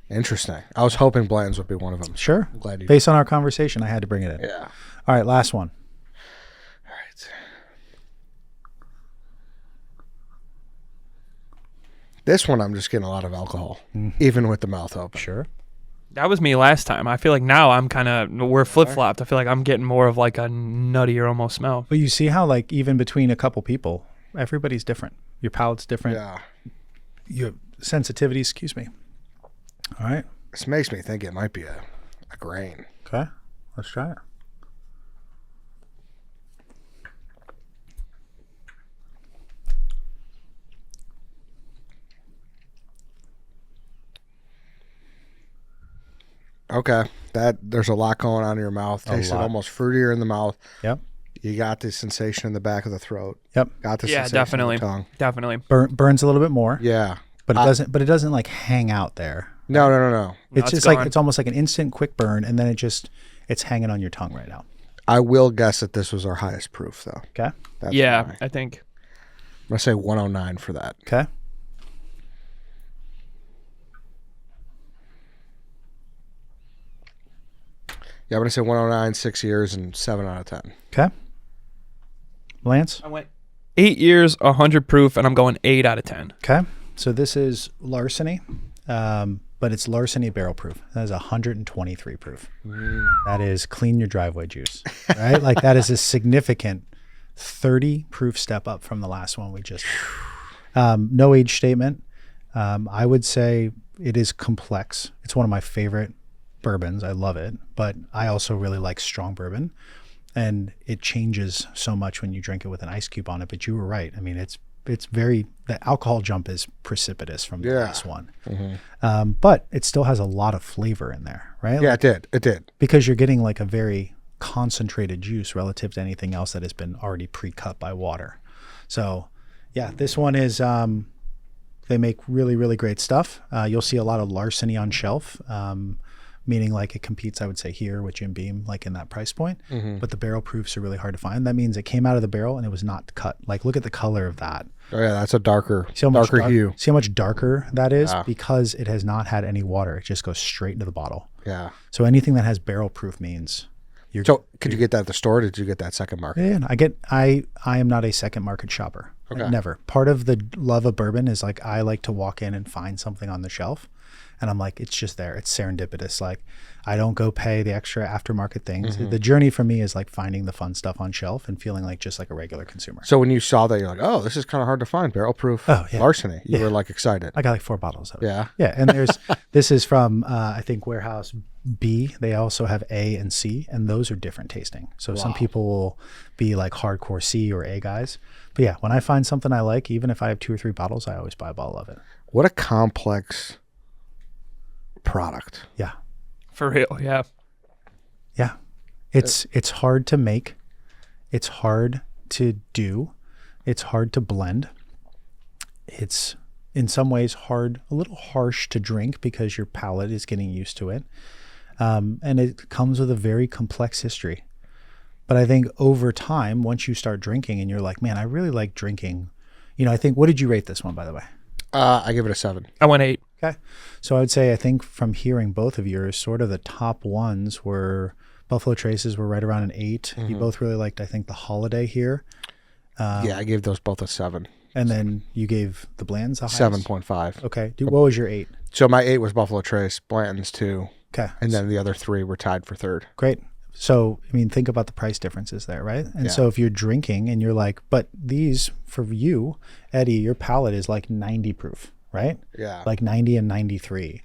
Speaker 1: Interesting. I was hoping Blanton's would be one of them.
Speaker 2: Sure.
Speaker 1: I'm glad you.
Speaker 2: Based on our conversation, I had to bring it in.
Speaker 1: Yeah.
Speaker 2: All right, last one.
Speaker 1: All right. This one, I'm just getting a lot of alcohol, even with the mouth open.
Speaker 2: Sure.
Speaker 3: That was me last time. I feel like now we're flip-flopped. I feel like I'm getting more of like a nuttier almost smell.
Speaker 2: But you see how like even between a couple people, everybody's different. Your palate's different.
Speaker 1: Yeah.
Speaker 2: Your sensitivity, excuse me. All right.
Speaker 1: This makes me think it might be a grain.
Speaker 2: Okay. Let's try it.
Speaker 1: Okay. There's a lot going on in your mouth. Tasted almost fruitier in the mouth.
Speaker 2: Yep.
Speaker 1: You got the sensation in the back of the throat.
Speaker 2: Yep.
Speaker 1: Got the
Speaker 3: Yeah,
Speaker 1: sensation
Speaker 3: definitely.
Speaker 1: in the tongue.
Speaker 3: Definitely.
Speaker 2: Burns a little bit more.
Speaker 1: Yeah.
Speaker 2: But it doesn't like hang out there.
Speaker 1: No.
Speaker 2: It's
Speaker 3: it's
Speaker 2: just
Speaker 3: gone.
Speaker 2: like it's almost like an instant quick burn, and then it's hanging on your tongue right now.
Speaker 1: I will guess that this was our highest proof, though.
Speaker 2: Okay.
Speaker 1: That's
Speaker 3: Yeah,
Speaker 1: why.
Speaker 3: I think.
Speaker 1: I'm going to say 109 for that.
Speaker 2: Okay.
Speaker 1: Yeah, I'm going to say 109, 6 years, and 7 out of 10.
Speaker 2: Okay. Lance?
Speaker 3: I went 8 years, 100 proof, and I'm going 8 out of 10.
Speaker 2: Okay. So this is Larceny, but it's Larceny barrel proof. That is 123 proof. That is clean your driveway juice, right? Like that is a significant 30 proof step up from the last one we just no age statement. I would say it is complex. It's one of my favorite bourbons. I love it, but I also really like strong bourbon, and it changes so much when you drink it with an ice cube on it. But you were right. I mean, it's very, the alcohol jump is precipitous from the last one. But it still has a lot of flavor in there, right?
Speaker 1: Yeah,
Speaker 2: Like,
Speaker 1: it did.
Speaker 2: because you're getting like a very concentrated juice relative to anything else that has been already pre-cut by water. So yeah, this one is, they make really, really great stuff. You'll see a lot of Larceny on shelf, meaning like it competes, I would say, here with Jim Beam, like in that price point. But the barrel proofs are really hard to find. That means it came out of the barrel and it was not cut. Like look at the color of that.
Speaker 1: Oh, yeah, that's a darker
Speaker 2: See how much
Speaker 1: hue.
Speaker 2: See how much darker that is?
Speaker 1: Yeah.
Speaker 2: Because it has not had any water. It just goes straight into the bottle.
Speaker 1: Yeah.
Speaker 2: So anything that has barrel proof means you're.
Speaker 1: So could you get that at the store? Or did you get that second market?
Speaker 2: Yeah, I am not a second market shopper. Like,
Speaker 1: Okay.
Speaker 2: never. Part of the love of bourbon is like I like to walk in and find something on the shelf, and I'm like, it's just there. It's serendipitous. Like I don't go pay the extra aftermarket things. The journey for me is like finding the fun stuff on shelf and feeling like just like a regular consumer.
Speaker 1: So when you saw that, you're like, oh, this is kind of hard to find. Barrel proof Larceny. You were like excited.
Speaker 2: I got like 4 bottles of it.
Speaker 1: Yeah.
Speaker 2: Yeah, and there's this is from I think Warehouse B. They also have A and C, and those are different tasting. So some people will be like hardcore C or A guys. But yeah, when I find something I like, even if I have 2 or 3 bottles, I always buy a bottle of it.
Speaker 1: What a complex product.
Speaker 2: Yeah.
Speaker 3: For real, yeah.
Speaker 2: Yeah. It's hard to make. It's hard to do. It's hard to blend. It's in some ways hard, a little harsh to drink because your palate is getting used to it. And it comes with a very complex history. But I think over time, once you start drinking and you're like, man, I really like drinking. I think, what did you rate this one, by the way?
Speaker 1: I give it a 7.
Speaker 3: I went 8.
Speaker 2: Okay. So I would say, I think from hearing both of yours, sort of the top ones were Buffalo Traces were right around an 8.
Speaker 1: Mm-hmm.
Speaker 2: You both really liked, I think, the Holladay here.
Speaker 1: Yeah, I gave those both a 7.
Speaker 2: And then you gave the Blantons a highest?
Speaker 1: 7.5.
Speaker 2: Okay. What was your 8?
Speaker 1: So my 8 was Buffalo Trace, Blanton's 2.
Speaker 2: Okay.
Speaker 1: And then the other 3 were tied for 3rd.
Speaker 2: Great. So, think about the price differences there, right? And
Speaker 1: Yeah.
Speaker 2: so if you're drinking and you're like, but these, for you, Eddie, your palate is like 90 proof, right?
Speaker 1: Yeah.
Speaker 2: Like 90 and 93.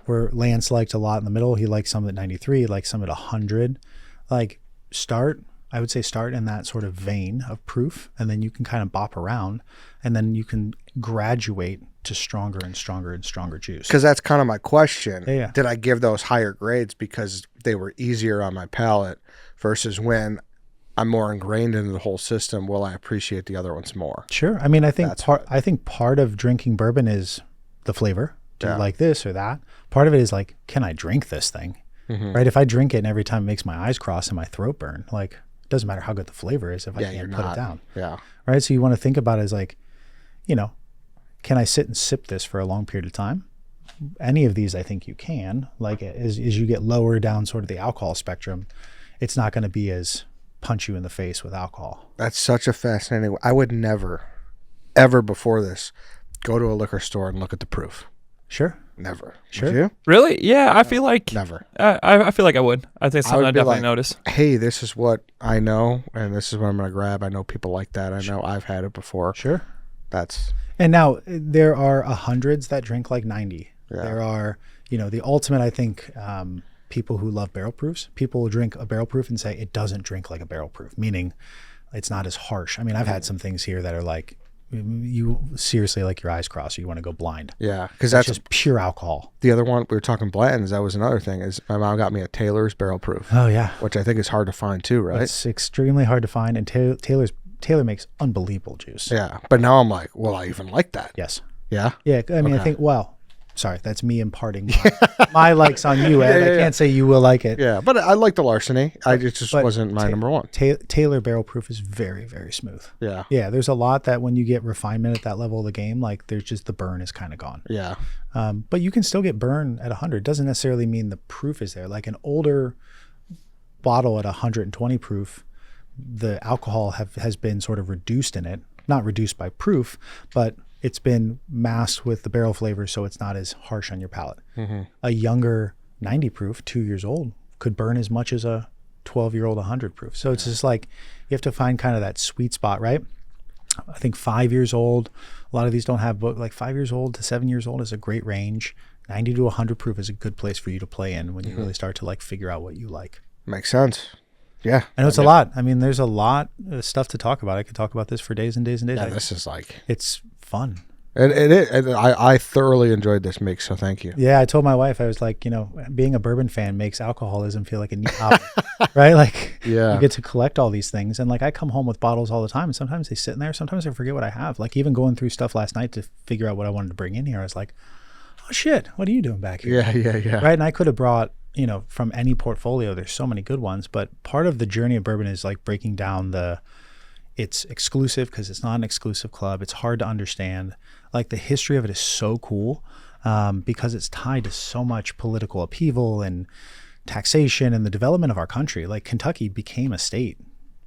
Speaker 2: Where Lance liked a lot in the middle. He liked some at 93, he liked some at 100. I would say start in that sort of vein of proof, and then you can kind of bop around, and then you can graduate to stronger and stronger and stronger juice.
Speaker 1: Because that's kind of my question.
Speaker 2: Yeah.
Speaker 1: Did I give those higher grades because they were easier on my palate versus when I'm more ingrained into the whole system, will I appreciate the other ones more?
Speaker 2: Sure. I think part of drinking bourbon is the flavor. Do you like this or that? Part of it is like, can I drink this thing?
Speaker 1: Mm-hmm.
Speaker 2: Right? If I drink it and every time it makes my eyes cross and my throat burn, like, it doesn't matter how good the flavor is if I can't put it down.
Speaker 1: Yeah.
Speaker 2: Right? So you want to think about it as like, can I sit and sip this for a long period of time? Any of these, I think you can. Like, as you get lower down sort of the alcohol spectrum, it's not going to be as punch you in the face with alcohol.
Speaker 1: That's such a fascinating. I would never, ever before this, go to a liquor store and look at the proof.
Speaker 2: Sure.
Speaker 1: Never.
Speaker 2: Sure.
Speaker 1: Would you?
Speaker 3: Really? Yeah, I feel like
Speaker 1: Never.
Speaker 3: I feel like I would. I think it's something
Speaker 1: would
Speaker 3: I
Speaker 1: be
Speaker 3: definitely
Speaker 1: like,
Speaker 3: notice.
Speaker 1: Hey, this is what I know, and this is what I'm going to grab. I know people like that. I know I've had it before.
Speaker 2: Sure.
Speaker 1: That's.
Speaker 2: And now there are 100s that drink like 90.
Speaker 1: Yeah.
Speaker 2: There are, the ultimate, I think, people who love barrel proofs. People will drink a barrel proof and say it doesn't drink like a barrel proof, meaning it's not as harsh. I mean, I've had some things here that are like, you seriously, like, your eyes cross, or you want to go blind.
Speaker 1: Yeah, because that's
Speaker 2: just pure alcohol.
Speaker 1: the other one. We were talking Blanton's. That was another thing. Is my mom got me a Taylor's barrel proof.
Speaker 2: Oh yeah,
Speaker 1: Which I think is hard to find too, right?
Speaker 2: it's extremely hard to find, and Taylor makes unbelievable juice.
Speaker 1: Yeah, but now I'm like, well, I even like that.
Speaker 2: Yes.
Speaker 1: Yeah.
Speaker 2: Yeah. I mean, I think. Well, sorry, that's me imparting my likes on you, Ed.
Speaker 1: Yeah,
Speaker 2: I can't say you will like it.
Speaker 1: Yeah, but I like the Larceny. It just wasn't my number one.
Speaker 2: Taylor barrel proof is very, very smooth.
Speaker 1: Yeah.
Speaker 2: Yeah, there's a lot that when you get refinement at that level of the game, like, there's just the burn is kind of gone.
Speaker 1: Yeah.
Speaker 2: But you can still get burn at 100. Doesn't necessarily mean the proof is there. Like, an older bottle at 120 proof, the alcohol has been sort of reduced in it. Not reduced by proof, but it's been masked with the barrel flavor, so it's not as harsh on your palate.
Speaker 1: Mm-hmm.
Speaker 2: A younger 90 proof, 2 years old, could burn as much as a 12-year-old 100 proof. So it's just like, you have to find kind of that sweet spot, right? I think 5 years old, a lot of these don't have, but like 5 years old to 7 years old is a great range. 90 to 100 proof is a good place for you to play in when you really start to like figure out what you like.
Speaker 1: Makes sense. Yeah.
Speaker 2: I know it's a lot. I mean, there's a lot of stuff to talk about. I could talk about this for days and days and days.
Speaker 1: Yeah, this is like,
Speaker 2: It's fun.
Speaker 1: I thoroughly enjoyed this mix, so thank you.
Speaker 2: Yeah, I told my wife, I was like, being a bourbon fan makes alcoholism feel like a neat hobby, right? Like,
Speaker 1: Yeah.
Speaker 2: you get to collect all these things. And like, I come home with bottles all the time, and sometimes they sit in there. Sometimes I forget what I have. Like, even going through stuff last night to figure out what I wanted to bring in here, I was like, oh shit, what are you doing back here?
Speaker 1: Yeah.
Speaker 2: Right. And I could have brought, from any portfolio, there's so many good ones, but part of the journey of bourbon is like breaking down it's exclusive because it's not an exclusive club. It's hard to understand. Like, the history of it is so cool because it's tied to so much political upheaval and taxation and the development of our country. Like, Kentucky became a state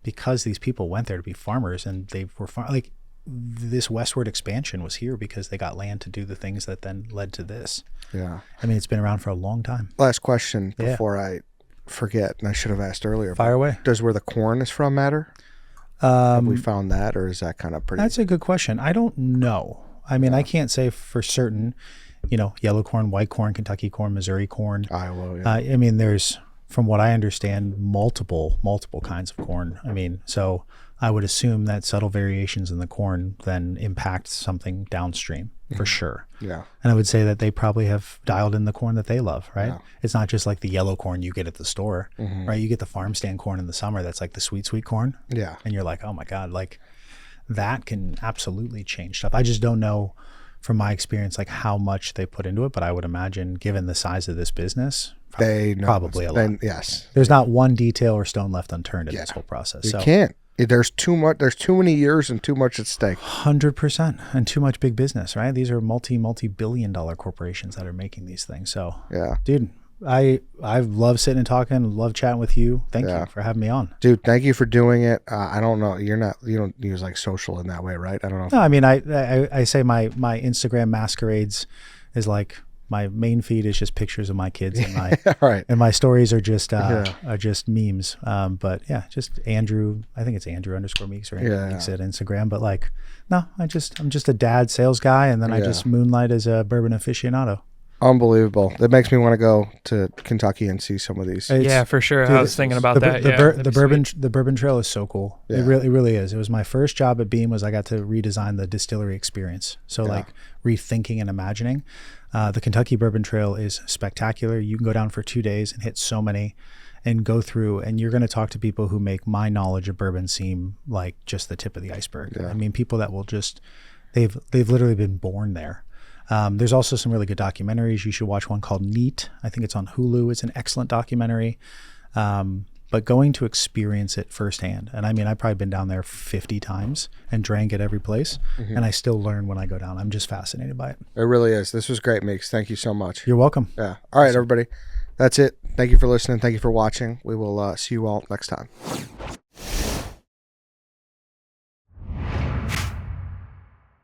Speaker 2: because these people went there to be farmers, and they were like, this westward expansion was here because they got land to do the things that then led to this.
Speaker 1: Yeah.
Speaker 2: I mean, it's been around for a long time.
Speaker 1: Last question before I forget, and I should have asked earlier.
Speaker 2: Fire away.
Speaker 1: Does where the corn is from matter? Have we found that, or is that kind of pretty?
Speaker 2: That's a good question. I don't know. I mean, I can't say for certain, yellow corn, white corn, Kentucky corn, Missouri corn.
Speaker 1: Iowa, yeah.
Speaker 2: I mean, there's, from what I understand, multiple kinds of corn. I mean, so I would assume that subtle variations in the corn then impact something downstream for sure.
Speaker 1: Yeah.
Speaker 2: And I would say that they probably have dialed in the corn that they love, right?
Speaker 1: Yeah.
Speaker 2: It's not just like the yellow corn you get at the store, right? You get the farm stand corn in the summer that's like the sweet, sweet corn.
Speaker 1: Yeah.
Speaker 2: And you're like, oh my God, like that can absolutely change stuff. I just don't know from my experience, like how much they put into it, but I would imagine given the size of this business,
Speaker 1: They know
Speaker 2: probably a lot.
Speaker 1: Yes.
Speaker 2: There's not one detail or stone left unturned in this whole process.
Speaker 1: You
Speaker 2: So
Speaker 1: can't. There's too much. There's too many years and too much at stake.
Speaker 2: 100% and too much big business, right? These are multi-billion dollar corporations that are making these things. So
Speaker 1: Yeah.
Speaker 2: dude, I love sitting and talking, love chatting with you. Thank you for having me on.
Speaker 1: Dude, thank you for doing it. I don't know. You don't use like social in that way, right? I don't know.
Speaker 2: No, I mean, I say my Instagram masquerades is like my main feed is just pictures of my kids and my
Speaker 1: Right.
Speaker 2: and my stories are just memes. But yeah, just Andrew. I think it's Andrew_Meeks or Andrew Meeks at Instagram. But like, no, I'm just a dad sales guy, and then I just moonlight as a bourbon aficionado.
Speaker 1: Unbelievable. That makes me want to go to Kentucky and see some of these.
Speaker 3: Yeah, for sure. I was thinking about that.
Speaker 2: The bourbon trail is so cool.
Speaker 1: Yeah.
Speaker 2: It really is. It was my first job at Beam. I got to redesign the distillery experience. So like rethinking and imagining. The Kentucky Bourbon Trail is spectacular. You can go down for 2 days and hit so many and go through, and you're going to talk to people who make my knowledge of bourbon seem like just the tip of the iceberg.
Speaker 1: Yeah.
Speaker 2: I mean, people that will just, they've literally been born there. There's also some really good documentaries. You should watch one called Neat. I think it's on Hulu. It's an excellent documentary. But going to experience it firsthand. And I mean, I've probably been down there 50 times and drank at every place. And I still learn when I go down. I'm just fascinated by it.
Speaker 1: It really is. This was great, Meeks. Thank you so much.
Speaker 2: You're welcome.
Speaker 1: Yeah. All right, everybody. That's it. Thank you for listening. Thank you for watching. We will see you all next time.